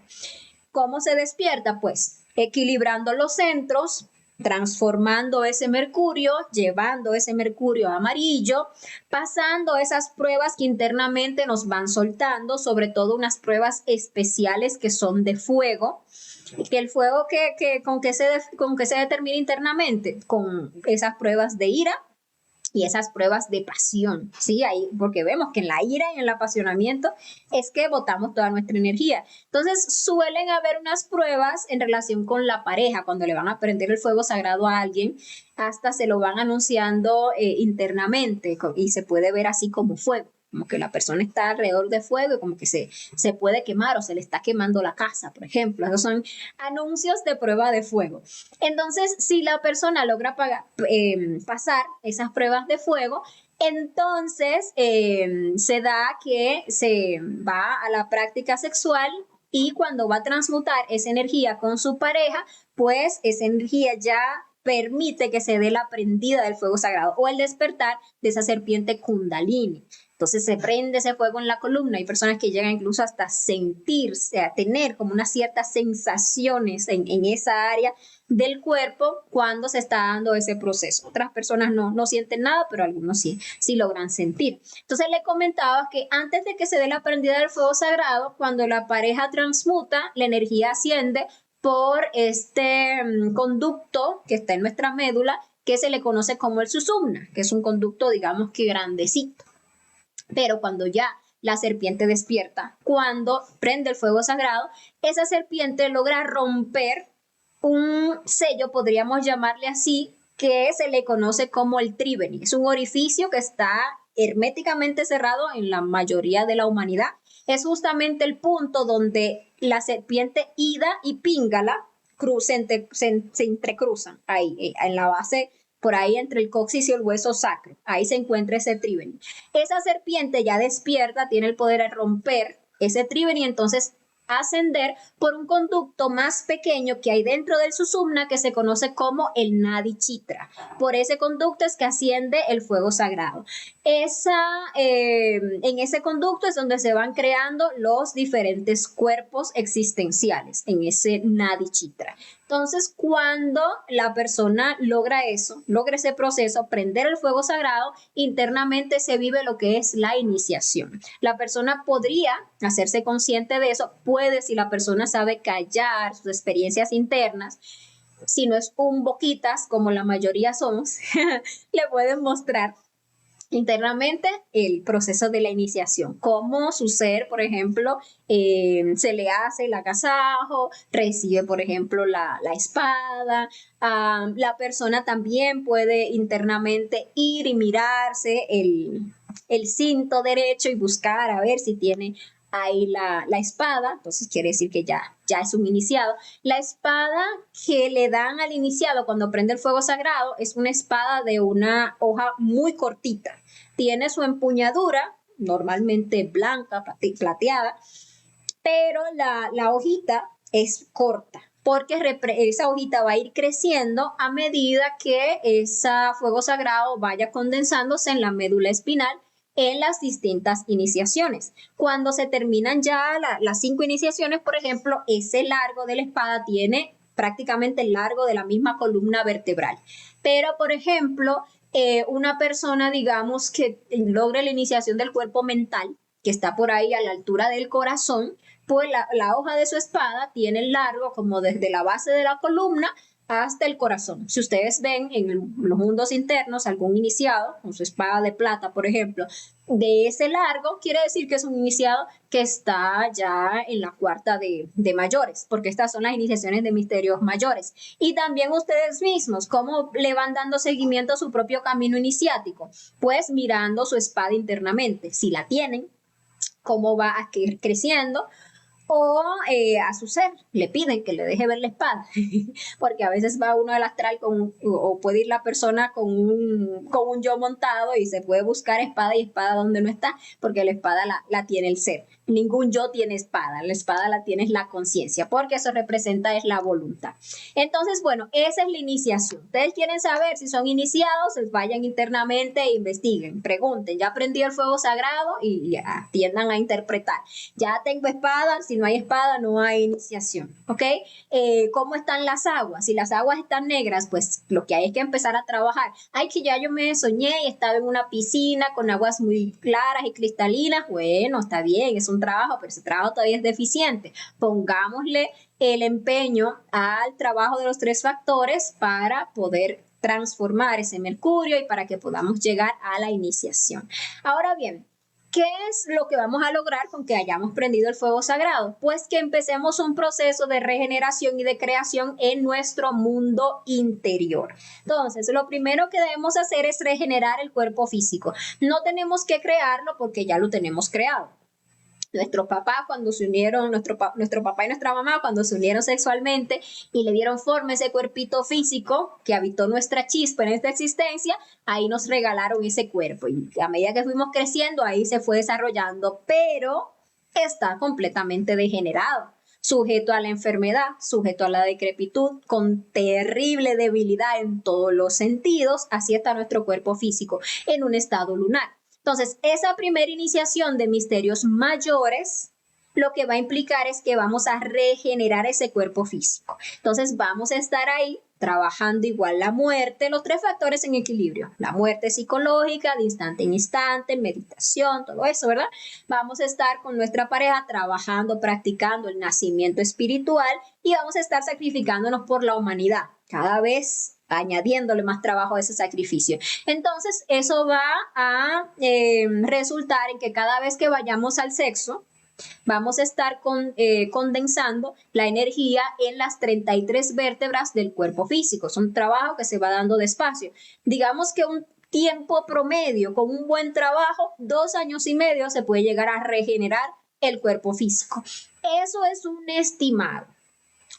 ¿Cómo se despierta? Pues equilibrando los centros, transformando ese mercurio, llevando ese mercurio amarillo, pasando esas pruebas que internamente nos van soltando, sobre todo unas pruebas especiales que son de fuego, que el fuego con que se determina internamente, con esas pruebas de ira y esas pruebas de pasión, ¿sí? Ahí, porque vemos que en la ira y en el apasionamiento es que botamos toda nuestra energía. Entonces, suelen haber unas pruebas en relación con la pareja, cuando le van a prender el fuego sagrado a alguien, hasta se lo van anunciando internamente y se puede ver así como fuego, como que la persona está alrededor de fuego y como que se puede quemar o se le está quemando la casa, por ejemplo. Esos son anuncios de prueba de fuego. Entonces, si la persona logra pasar esas pruebas de fuego, entonces se da que se va a la práctica sexual y cuando va a transmutar esa energía con su pareja, pues esa energía ya permite que se dé la prendida del fuego sagrado o el despertar de esa serpiente Kundalini. Entonces se prende ese fuego en la columna. Hay personas que llegan incluso hasta sentirse, a tener como unas ciertas sensaciones en esa área del cuerpo cuando se está dando ese proceso. Otras personas no sienten nada, pero algunos sí logran sentir. Entonces le comentaba que antes de que se dé la prendida del fuego sagrado, cuando la pareja transmuta, la energía asciende por este conducto que está en nuestra médula, que se le conoce como el susumna, que es un conducto, digamos que grandecito. Pero cuando ya la serpiente despierta, cuando prende el fuego sagrado, esa serpiente logra romper un sello, podríamos llamarle así, que se le conoce como el triveni. Es un orificio que está herméticamente cerrado en la mayoría de la humanidad. Es justamente el punto donde la serpiente Ida y Píngala se entrecruzan ahí, en la base, por ahí entre el coxis y el hueso sacro. Ahí se encuentra ese triveni. Esa serpiente ya despierta, tiene el poder de romper ese triveni, entonces ascender por un conducto más pequeño que hay dentro del susumna, que se conoce como el Nadi Chitra. Por ese conducto es que asciende el fuego sagrado. En ese conducto es donde se van creando los diferentes cuerpos existenciales, en ese Nadi Chitra. Entonces, cuando la persona logra ese proceso, prender el fuego sagrado, internamente se vive lo que es la iniciación. La persona podría hacerse consciente de eso, puede, si la persona sabe callar sus experiencias internas, si no es un boquitas, como la mayoría somos, le pueden mostrar internamente el proceso de la iniciación, cómo su ser, por ejemplo, se le hace el agasajo, recibe, por ejemplo, la espada. La persona también puede internamente ir y mirarse el cinto derecho y buscar a ver si tiene ahí la espada, entonces quiere decir que ya es un iniciado. La espada que le dan al iniciado cuando prende el fuego sagrado es una espada de una hoja muy cortita. Tiene su empuñadura, normalmente blanca, plateada, pero la hojita es corta, porque esa hojita va a ir creciendo a medida que ese fuego sagrado vaya condensándose en la médula espinal en las distintas iniciaciones. Cuando se terminan ya las 5 iniciaciones, por ejemplo, ese largo de la espada tiene prácticamente el largo de la misma columna vertebral. Pero, por ejemplo, una persona, digamos, que logre la iniciación del cuerpo mental, que está por ahí a la altura del corazón, pues la hoja de su espada tiene el largo como desde la base de la columna hasta el corazón. Si ustedes ven en los mundos internos algún iniciado con su espada de plata, por ejemplo, de ese largo, quiere decir que es un iniciado que está ya en la cuarta de mayores, porque estas son las iniciaciones de misterios mayores. Y también ustedes mismos, ¿cómo le van dando seguimiento a su propio camino iniciático? Pues mirando su espada internamente, si la tienen, cómo va a ir creciendo, o a su ser le piden que le deje ver la espada, porque a veces va uno al astral o puede ir la persona con un yo montado y se puede buscar espada y espada donde no está, porque la espada la tiene el ser. Ningún yo tiene espada, la espada la tiene la conciencia, porque eso representa es la voluntad. Entonces, bueno, esa es la iniciación. Ustedes quieren saber si son iniciados, pues vayan internamente e investiguen, pregunten, ¿ya aprendí el fuego sagrado? Y atiendan a interpretar. Ya tengo espada, si no hay espada, no hay iniciación, ¿ok? ¿Cómo están las aguas? Si las aguas están negras, pues lo que hay es que empezar a trabajar. Ay, que ya yo me soñé y estaba en una piscina con aguas muy claras y cristalinas. Bueno, está bien, es un trabajo, pero ese trabajo todavía es deficiente. Pongámosle el empeño al trabajo de los 3 factores para poder transformar ese mercurio y para que podamos llegar a la iniciación. Ahora bien, ¿qué es lo que vamos a lograr con que hayamos prendido el fuego sagrado? Pues que empecemos un proceso de regeneración y de creación en nuestro mundo interior. Entonces, lo primero que debemos hacer es regenerar el cuerpo físico. No tenemos que crearlo porque ya lo tenemos creado. Nuestro papá cuando se unieron, nuestro papá y nuestra mamá cuando se unieron sexualmente y le dieron forma a ese cuerpito físico que habitó nuestra chispa en esta existencia, ahí nos regalaron ese cuerpo y a medida que fuimos creciendo ahí se fue desarrollando, pero está completamente degenerado, sujeto a la enfermedad, sujeto a la decrepitud, con terrible debilidad en todos los sentidos. Así está nuestro cuerpo físico en un estado lunar. Entonces, esa primera iniciación de misterios mayores lo que va a implicar es que vamos a regenerar ese cuerpo físico. Entonces, vamos a estar ahí trabajando igual la muerte, los 3 factores en equilibrio, la muerte psicológica, de instante en instante, meditación, todo eso, ¿verdad? Vamos a estar con nuestra pareja trabajando, practicando el nacimiento espiritual y vamos a estar sacrificándonos por la humanidad, cada vez añadiéndole más trabajo a ese sacrificio. Entonces, eso va a resultar en que cada vez que vayamos al sexo, vamos a estar condensando la energía en las 33 vértebras del cuerpo físico. Es un trabajo que se va dando despacio. Digamos que un tiempo promedio, con un buen trabajo, 2 años y medio se puede llegar a regenerar el cuerpo físico. Eso es un estimado.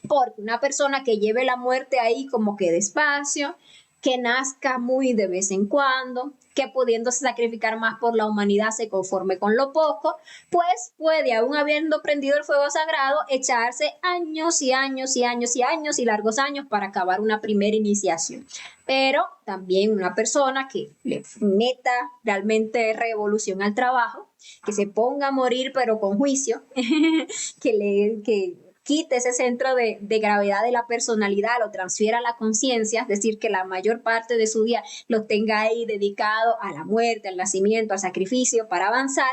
Porque una persona que lleve la muerte ahí como que despacio, que nazca muy de vez en cuando, que pudiéndose sacrificar más por la humanidad se conforme con lo poco, pues puede, aún habiendo prendido el fuego sagrado, echarse años y años y años y años y largos años para acabar una primera iniciación. Pero también una persona que le meta realmente revolución al trabajo, que se ponga a morir pero con juicio, que quite ese centro de gravedad de la personalidad, lo transfiera a la conciencia, es decir, que la mayor parte de su día lo tenga ahí dedicado a la muerte, al nacimiento, al sacrificio para avanzar.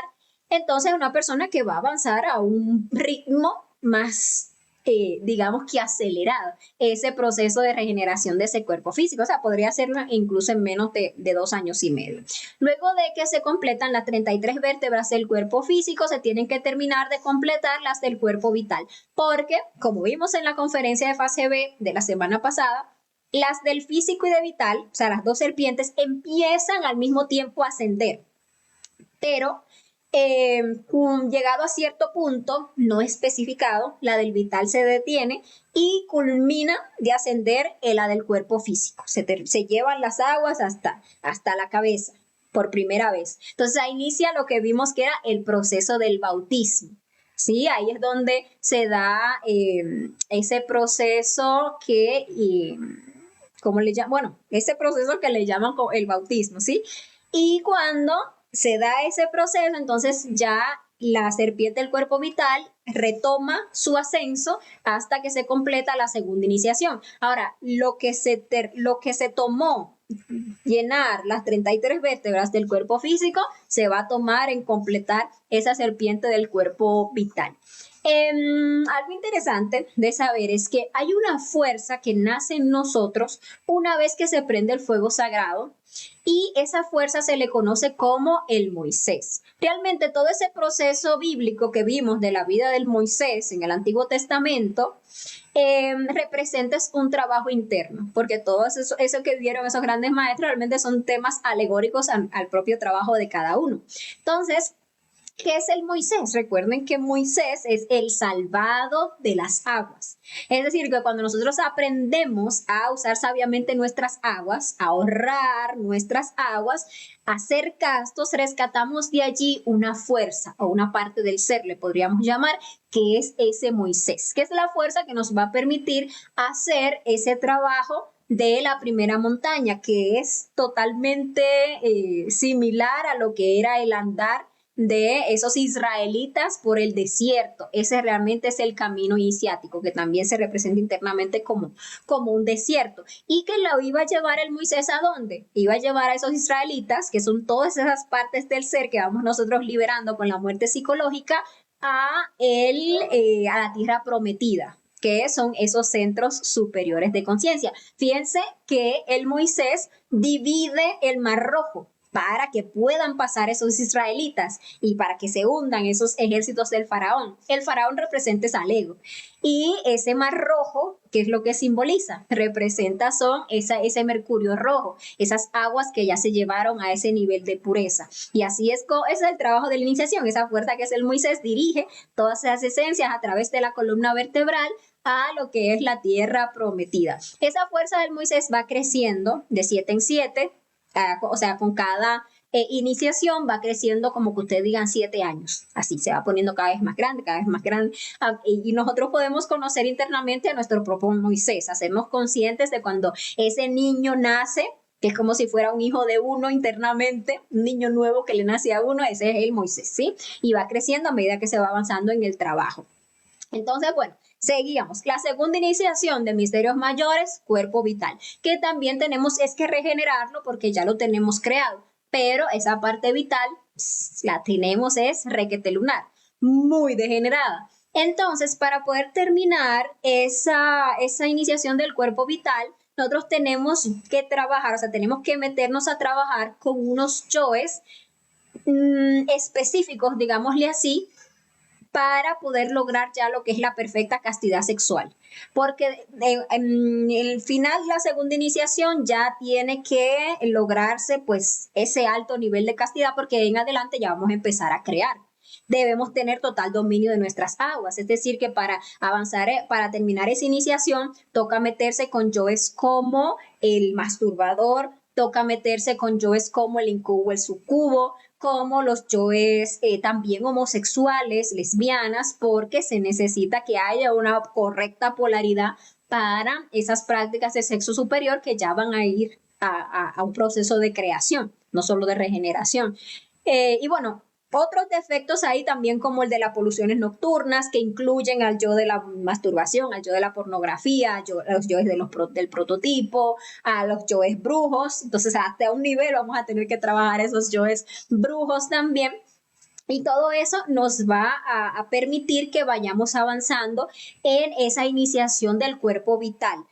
Entonces, una persona que va a avanzar a un ritmo más digamos que acelerado ese proceso de regeneración de ese cuerpo físico. O sea, podría hacerlo incluso en menos de 2 años y medio. Luego de que se completan las 33 vértebras del cuerpo físico, se tienen que terminar de completar las del cuerpo vital. Porque, como vimos en la conferencia de fase B de la semana pasada, las del físico y de vital, o sea, las dos serpientes, empiezan al mismo tiempo a ascender. Pero llegado a cierto punto no especificado, la del vital se detiene y culmina de ascender la del cuerpo físico. Se llevan las aguas hasta la cabeza por primera vez. Entonces ahí inicia lo que vimos que era el proceso del bautismo. Sí, ahí es donde se da ese proceso que, ¿cómo le llaman? Bueno, ese proceso que le llaman el bautismo, ¿sí? Y cuando se da ese proceso, entonces ya la serpiente del cuerpo vital retoma su ascenso hasta que se completa la segunda iniciación. Ahora, lo que se tomó llenar las 33 vértebras del cuerpo físico se va a tomar en completar esa serpiente del cuerpo vital. Algo interesante de saber es que hay una fuerza que nace en nosotros una vez que se prende el fuego sagrado y esa fuerza se le conoce como el Moisés. Realmente todo ese proceso bíblico que vimos de la vida del Moisés en el Antiguo Testamento representa un trabajo interno, porque todo eso que vieron esos grandes maestros realmente son temas alegóricos al propio trabajo de cada uno. Entonces, ¿qué es el Moisés? Recuerden que Moisés es el salvado de las aguas. Es decir, que cuando nosotros aprendemos a usar sabiamente nuestras aguas, a ahorrar nuestras aguas, a ser castos, rescatamos de allí una fuerza o una parte del ser, le podríamos llamar, que es ese Moisés, que es la fuerza que nos va a permitir hacer ese trabajo de la primera montaña, que es totalmente similar a lo que era el andar de esos israelitas por el desierto. Ese realmente es el camino iniciático, que también se representa internamente como un desierto. Y que lo iba a llevar el Moisés ¿a dónde? Iba a llevar a esos israelitas, que son todas esas partes del ser que vamos nosotros liberando con la muerte psicológica, a la tierra prometida, que son esos centros superiores de conciencia. Fíjense que el Moisés divide el Mar Rojo para que puedan pasar esos israelitas y para que se hundan esos ejércitos del faraón. El faraón representa al ego. Y ese mar rojo, ¿qué es lo que simboliza? Representa ese mercurio rojo, esas aguas que ya se llevaron a ese nivel de pureza. Y así ese es el trabajo de la iniciación. Esa fuerza que es el Moisés dirige todas esas esencias a través de la columna vertebral a lo que es la tierra prometida. Esa fuerza del Moisés va creciendo de 7 en 7, o sea, con cada iniciación va creciendo como que ustedes digan 7 años. Así se va poniendo cada vez más grande, cada vez más grande. Y nosotros podemos conocer internamente a nuestro propio Moisés, hacernos conscientes de cuando ese niño nace, que es como si fuera un hijo de uno internamente, un niño nuevo que le nace a uno, ese es el Moisés, ¿sí? Y va creciendo a medida que se va avanzando en el trabajo. Entonces, bueno, seguíamos. La segunda iniciación de misterios mayores, cuerpo vital, que también tenemos es que regenerarlo porque ya lo tenemos creado, pero esa parte vital la tenemos es requete lunar, muy degenerada. Entonces, para poder terminar esa iniciación del cuerpo vital, nosotros tenemos que trabajar, o sea, tenemos que meternos a trabajar con unos yoes específicos, digámosle así, para poder lograr ya lo que es la perfecta castidad sexual. Porque en el final, la segunda iniciación ya tiene que lograrse pues ese alto nivel de castidad, porque en adelante ya vamos a empezar a crear. Debemos tener total dominio de nuestras aguas, es decir, que para avanzar, para terminar esa iniciación, toca meterse con yoes como el masturbador, toca meterse con yoes como el incubo, el sucubo, como los yoes también homosexuales, lesbianas, porque se necesita que haya una correcta polaridad para esas prácticas de sexo superior que ya van a ir a un proceso de creación, no solo de regeneración. Y bueno, otros defectos ahí también como el de las poluciones nocturnas que incluyen al yo de la masturbación, al yo de la pornografía, a los yoes del prototipo, a los yoes brujos. Entonces hasta un nivel vamos a tener que trabajar esos yoes brujos también. Y todo eso nos va a permitir que vayamos avanzando en esa iniciación del cuerpo vital.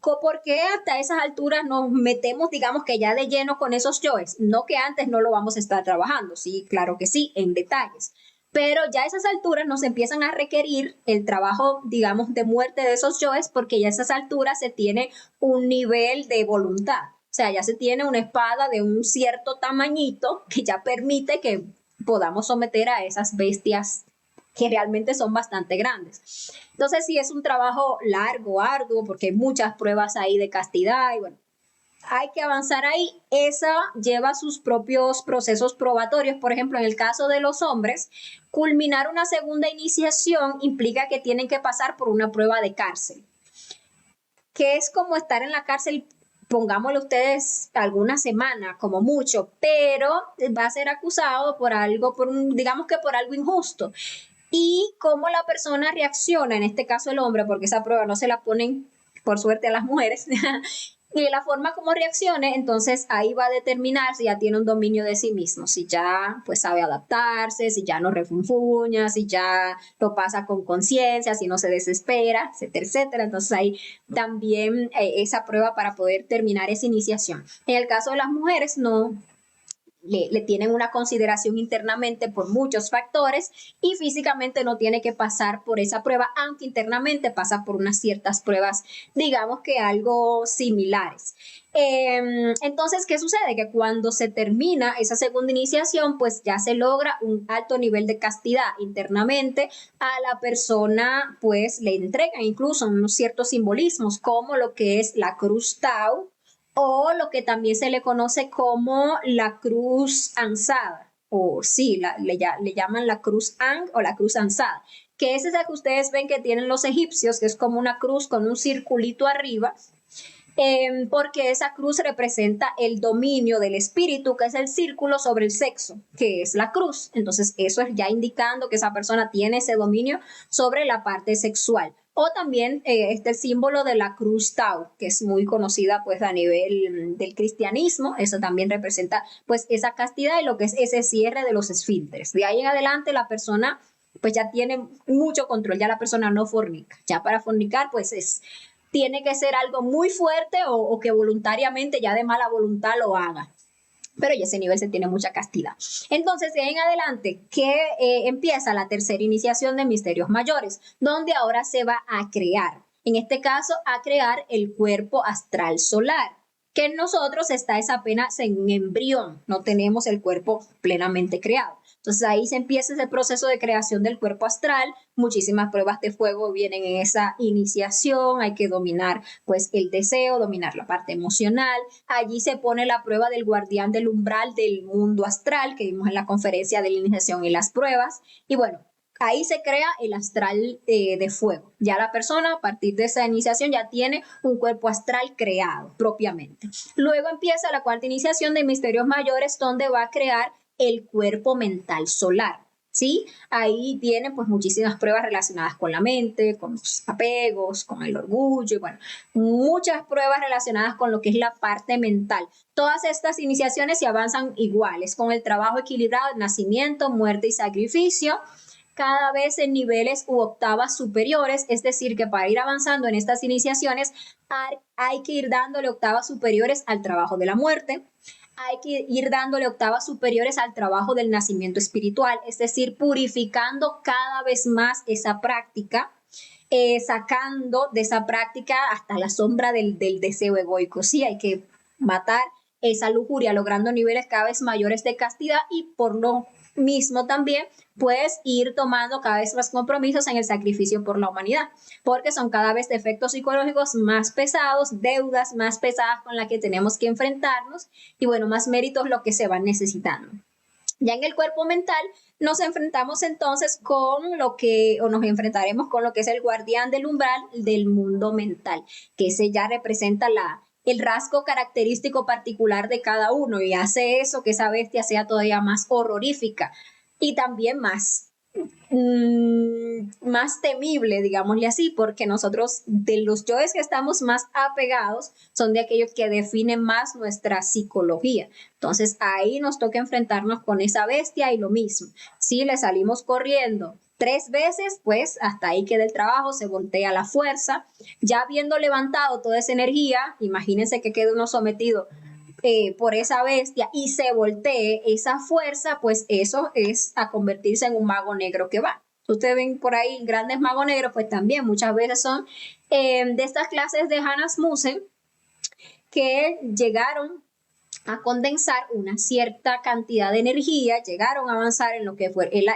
¿Por qué hasta esas alturas nos metemos, digamos que ya de lleno con esos yoes? No que antes no lo vamos a estar trabajando, sí, claro que sí, en detalles. Pero ya a esas alturas nos empiezan a requerir el trabajo, digamos, de muerte de esos yoes, porque ya a esas alturas se tiene un nivel de voluntad. O sea, ya se tiene una espada de un cierto tamañito que ya permite que podamos someter a esas bestias que realmente son bastante grandes. Entonces, sí es un trabajo largo, arduo, porque hay muchas pruebas ahí de castidad y bueno, hay que avanzar ahí. Esa lleva sus propios procesos probatorios. Por ejemplo, en el caso de los hombres, culminar una segunda iniciación implica que tienen que pasar por una prueba de cárcel, que es como estar en la cárcel, pongámosle ustedes alguna semana, como mucho, pero va a ser acusado por algo, digamos que por algo injusto. Y cómo la persona reacciona, en este caso el hombre, porque esa prueba no se la ponen por suerte a las mujeres, y la forma como reaccione, entonces ahí va a determinar si ya tiene un dominio de sí mismo, si ya pues sabe adaptarse, si ya no refunfuña, si ya lo pasa con conciencia, si no se desespera, etcétera, etcétera. Entonces ahí también esa prueba para poder terminar esa iniciación. En el caso de las mujeres no, le tienen una consideración internamente por muchos factores y físicamente no tiene que pasar por esa prueba, aunque internamente pasa por unas ciertas pruebas, digamos que algo similares. Entonces, ¿qué sucede? Que cuando se termina esa segunda iniciación, pues ya se logra un alto nivel de castidad internamente. A la persona pues le entregan incluso unos ciertos simbolismos como lo que es la cruz Tau, o lo que también se le conoce como la cruz ansada, o sí, le llaman la cruz Ang o la cruz ansada, que es esa que ustedes ven que tienen los egipcios, que es como una cruz con un circulito arriba, porque esa cruz representa el dominio del espíritu, que es el círculo sobre el sexo, que es la cruz. Entonces, eso es ya indicando que esa persona tiene ese dominio sobre la parte sexual. O también el símbolo de la cruz Tau, que es muy conocida pues a nivel del cristianismo. Eso también representa pues esa castidad y lo que es ese cierre de los esfínteres. De ahí en adelante la persona pues ya tiene mucho control, ya la persona no fornica. Ya para fornicar pues tiene que ser algo muy fuerte o que voluntariamente ya de mala voluntad lo haga. Pero ya ese nivel se tiene mucha castidad. Entonces, de ahí en adelante, que empieza la tercera iniciación de misterios mayores, donde ahora se va a crear, en este caso, a crear el cuerpo astral solar, que en nosotros está esa apenas en embrión, no tenemos el cuerpo plenamente creado. Entonces ahí se empieza ese proceso de creación del cuerpo astral, muchísimas pruebas de fuego vienen en esa iniciación, hay que dominar pues el deseo, dominar la parte emocional, allí se pone la prueba del guardián del umbral del mundo astral que vimos en la conferencia de la iniciación y las pruebas, y bueno, ahí se crea el astral de fuego. Ya la persona a partir de esa iniciación ya tiene un cuerpo astral creado propiamente. Luego empieza la cuarta iniciación de misterios mayores donde va a crear el cuerpo mental solar. ¿Sí? Ahí vienen pues muchísimas pruebas relacionadas con la mente, con los apegos, con el orgullo, y bueno, muchas pruebas relacionadas con lo que es la parte mental. Todas estas iniciaciones se avanzan iguales, con el trabajo equilibrado, nacimiento, muerte y sacrificio, cada vez en niveles u octavas superiores, es decir, que para ir avanzando en estas iniciaciones hay que ir dándole octavas superiores al trabajo de la muerte, hay que ir dándole octavas superiores al trabajo del nacimiento espiritual, es decir, purificando cada vez más esa práctica, sacando de esa práctica hasta la sombra del deseo egoico. Sí, hay que matar esa lujuria, logrando niveles cada vez mayores de castidad y por lo mismo también pues ir tomando cada vez más compromisos en el sacrificio por la humanidad, porque son cada vez efectos psicológicos más pesados, deudas más pesadas con las que tenemos que enfrentarnos y bueno, más méritos lo que se van necesitando. Ya en el cuerpo mental nos enfrentamos entonces con lo que, o nos enfrentaremos con lo que es el guardián del umbral del mundo mental, que ese ya representa el rasgo característico particular de cada uno y hace eso que esa bestia sea todavía más horrorífica y también más más temible, digámosle así, porque nosotros de los yoes que estamos más apegados son de aquellos que definen más nuestra psicología. Entonces ahí nos toca enfrentarnos con esa bestia y lo mismo. Si le salimos corriendo 3 veces, pues hasta ahí queda el trabajo, se voltea la fuerza. Ya habiendo levantado toda esa energía, imagínense que quede uno sometido por esa bestia y se voltee esa fuerza, pues eso es a convertirse en un mago negro que va. Ustedes ven por ahí grandes magos negros, pues también muchas veces son de estas clases de Hannas Musen que llegaron a condensar una cierta cantidad de energía, llegaron a avanzar en lo que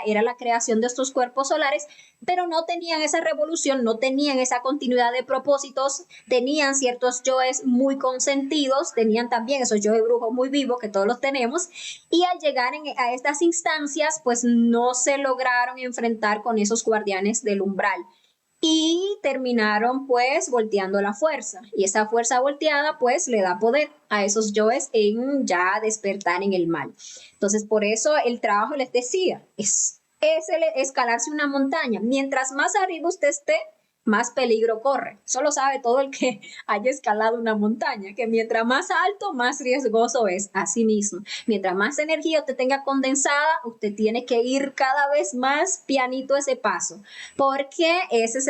era la creación de estos cuerpos solares, pero no tenían esa revolución, no tenían esa continuidad de propósitos, tenían ciertos yoes muy consentidos, tenían también esos yoes brujos muy vivos que todos los tenemos, y al llegar a estas instancias, pues no se lograron enfrentar con esos guardianes del umbral y terminaron pues volteando la fuerza y esa fuerza volteada pues le da poder a esos yoes en ya despertar en el mal. Entonces por eso el trabajo les decía es el escalarse una montaña. Mientras más arriba usted esté, más peligro corre. Eso lo sabe todo el que haya escalado una montaña, que mientras más alto, más riesgoso es. Así mismo, mientras más energía usted tenga condensada, usted tiene que ir cada vez más pianito ese paso, porque esa es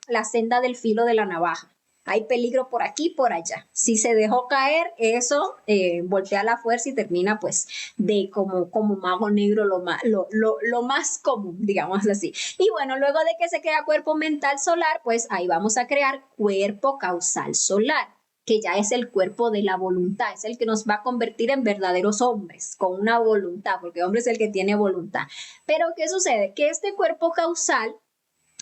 la senda del filo de la navaja. Hay peligro por aquí y por allá. Si se dejó caer, eso voltea la fuerza y termina pues de como mago negro lo más común, digamos así. Y bueno, luego de que se crea cuerpo mental solar, pues ahí vamos a crear cuerpo causal solar, que ya es el cuerpo de la voluntad, es el que nos va a convertir en verdaderos hombres, con una voluntad, porque hombre es el que tiene voluntad. Pero ¿qué sucede? Que este cuerpo causal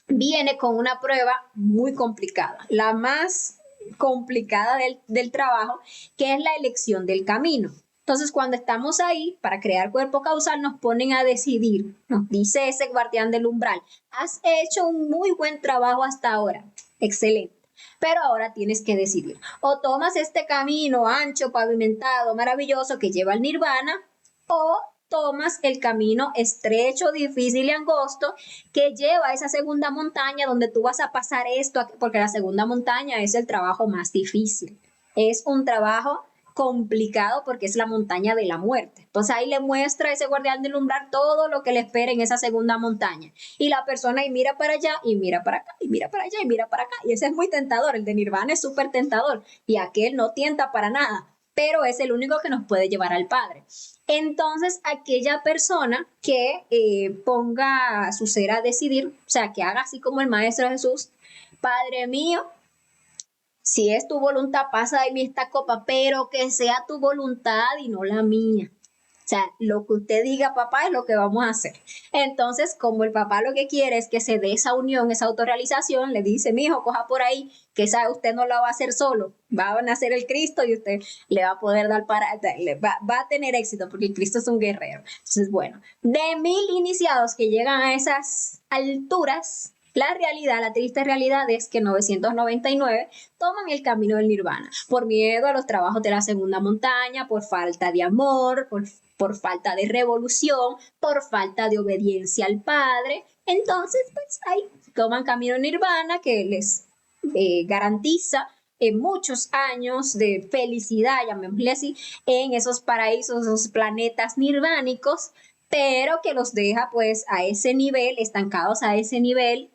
viene con una prueba muy complicada, la más complicada del trabajo, que es la elección del camino. Entonces, cuando estamos ahí para crear cuerpo causal, nos ponen a decidir, nos dice ese guardián del umbral, has hecho un muy buen trabajo hasta ahora, excelente, pero ahora tienes que decidir, o tomas este camino ancho, pavimentado, maravilloso que lleva al nirvana, o tomas el camino estrecho, difícil y angosto que lleva a esa segunda montaña donde tú vas a pasar esto, porque la segunda montaña es el trabajo más difícil. Es un trabajo complicado porque es la montaña de la muerte. Entonces ahí le muestra a ese guardián del umbral todo lo que le espera en esa segunda montaña. Y la persona ahí mira para allá y mira para acá y mira para allá y mira para acá. Y ese es muy tentador. El de Nirvana es súper tentador y aquel no tienta para nada, pero es el único que nos puede llevar al Padre. Entonces, aquella persona que ponga su ser a decidir, o sea, que haga así como el Maestro Jesús, Padre mío, si es tu voluntad, pasa de mí esta copa, pero que sea tu voluntad y no la mía. O sea, lo que usted diga, papá, es lo que vamos a hacer. Entonces, como el papá lo que quiere es que se dé esa unión, esa autorrealización, le dice, mijo, coja por ahí, que esa usted no la va a hacer solo, va a nacer el Cristo y usted le va a poder dar va a tener éxito porque el Cristo es un guerrero. Entonces, bueno, de 1000 iniciados que llegan a esas alturas, la realidad, la triste realidad es que 999 toman el camino del nirvana por miedo a los trabajos de la segunda montaña, por falta de amor, por falta de revolución, por falta de obediencia al Padre. Entonces, pues ahí toman camino nirvana que les garantiza muchos años de felicidad, llamémosle así, en esos paraísos, esos planetas nirvánicos, pero que los deja pues a ese nivel, estancados a ese nivel,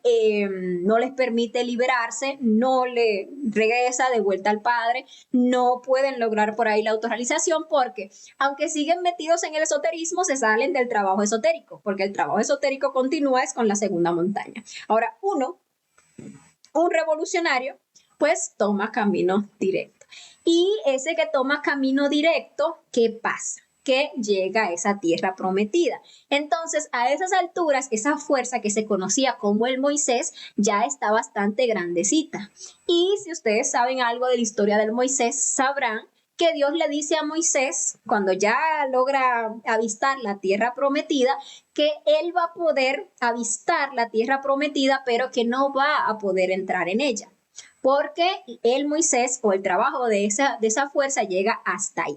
no les permite liberarse, no le regresa de vuelta al Padre, no pueden lograr por ahí la autorrealización porque aunque siguen metidos en el esoterismo, se salen del trabajo esotérico, porque el trabajo esotérico continúa es con la segunda montaña. Ahora, un revolucionario, pues toma camino directo. Y ese que toma camino directo, ¿qué pasa? Que llega a esa tierra prometida. Entonces, a esas alturas, esa fuerza que se conocía como el Moisés ya está bastante grandecita. Y si ustedes saben algo de la historia del Moisés, sabrán que Dios le dice a Moisés, cuando ya logra avistar la tierra prometida, que él va a poder avistar la tierra prometida, pero que no va a poder entrar en ella, porque el Moisés o el trabajo de esa fuerza llega hasta ahí.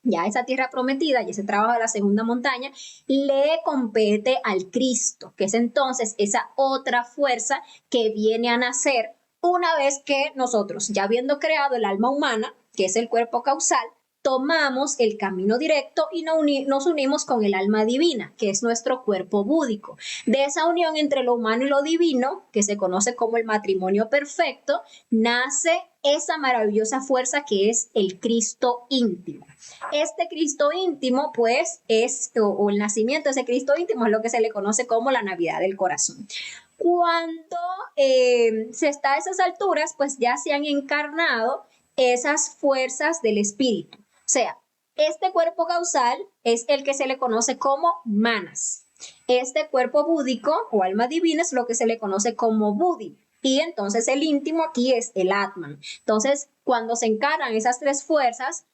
Ya esa tierra prometida y ese trabajo de la segunda montaña le compete al Cristo, que es entonces esa otra fuerza que viene a nacer una vez que nosotros, ya habiendo creado el alma humana, que es el cuerpo causal, tomamos el camino directo y nos unimos con el alma divina, que es nuestro cuerpo búdico. De esa unión entre lo humano y lo divino, que se conoce como el matrimonio perfecto, nace esa maravillosa fuerza que es el Cristo íntimo. Este Cristo íntimo, pues, o el nacimiento de ese Cristo íntimo es lo que se le conoce como la Navidad del Corazón. Cuando se está a esas alturas, pues ya se han encarnado esas fuerzas del espíritu. O sea, este cuerpo causal es el que se le conoce como manas. Este cuerpo búdico o alma divina es lo que se le conoce como buddhi. Y entonces el íntimo aquí es el Atman. Entonces, cuando se encarnan esas tres fuerzas,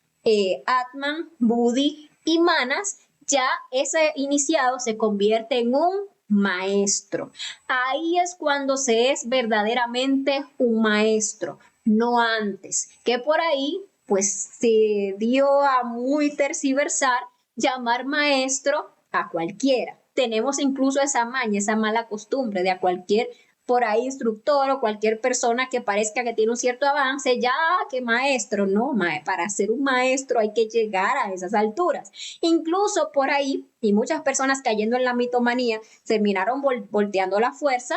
Atman, buddhi y manas, ya ese iniciado se convierte en un maestro. Ahí es cuando se es verdaderamente un maestro, no antes, que por ahí pues se dio a muy tergiversar llamar maestro a cualquiera. Tenemos incluso esa maña, esa mala costumbre de a cualquier por ahí instructor o cualquier persona que parezca que tiene un cierto avance, ya que maestro, no, para ser un maestro hay que llegar a esas alturas. Incluso por ahí, y muchas personas cayendo en la mitomanía, terminaron volteando la fuerza,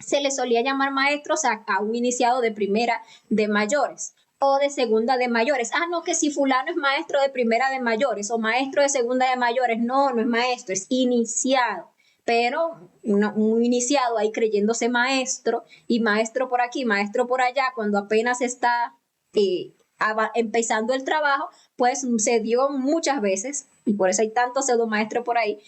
se le solía llamar maestros a un iniciado de primera de mayores o de segunda de mayores. Ah, no, que si fulano es maestro de primera de mayores o maestro de segunda de mayores. No, no es maestro, es iniciado. Pero un iniciado ahí creyéndose maestro y maestro por aquí, maestro por allá, cuando apenas está empezando el trabajo, pues se dio muchas veces, y por eso hay tantos pseudo maestros por ahí,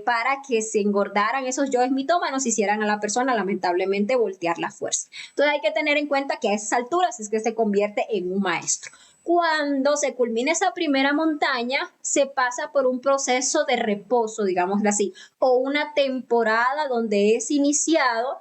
para que se engordaran esos yoes mitómanos, hicieran a la persona lamentablemente voltear la fuerza. Entonces hay que tener en cuenta que a esas alturas es que se convierte en un maestro. Cuando se culmina esa primera montaña, se pasa por un proceso de reposo, digámoslo así, o una temporada donde es iniciado,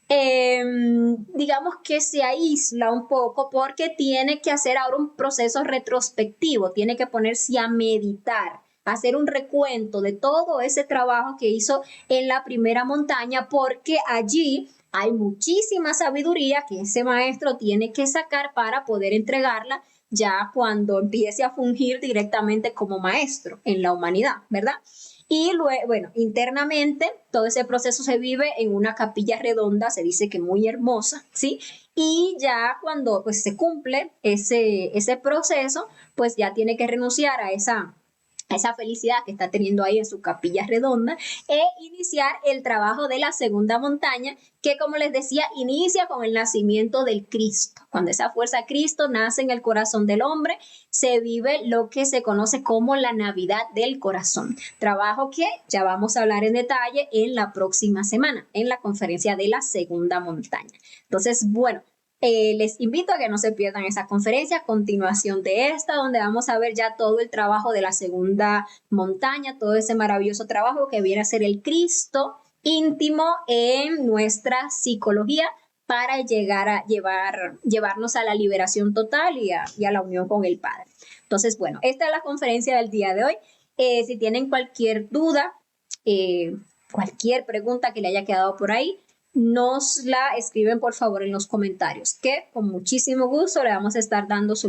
digamos que se aísla un poco porque tiene que hacer ahora un proceso retrospectivo, tiene que ponerse a meditar, hacer un recuento de todo ese trabajo que hizo en la primera montaña, porque allí hay muchísima sabiduría que ese maestro tiene que sacar para poder entregarla ya cuando empiece a fungir directamente como maestro en la humanidad, ¿verdad? Y luego, bueno, internamente todo ese proceso se vive en una capilla redonda, se dice que muy hermosa, ¿sí? Y ya cuando pues se cumple ese proceso, pues ya tiene que renunciar a esa felicidad que está teniendo ahí en su capilla redonda e iniciar el trabajo de la segunda montaña, que como les decía, inicia con el nacimiento del Cristo. Cuando esa fuerza Cristo nace en el corazón del hombre, se vive lo que se conoce como la Navidad del Corazón. Trabajo que ya vamos a hablar en detalle en la próxima semana, en la conferencia de la segunda montaña. Entonces, bueno, les invito a que no se pierdan esa conferencia a continuación de esta, donde vamos a ver ya todo el trabajo de la segunda montaña, todo ese maravilloso trabajo que viene a ser el Cristo íntimo en nuestra psicología para llevarnos a la liberación total y a la unión con el Padre. Entonces, bueno, esta es la conferencia del día de hoy. Si tienen cualquier duda, cualquier pregunta que le haya quedado por ahí, nos la escriben por favor en los comentarios, que con muchísimo gusto le vamos a estar dando solución.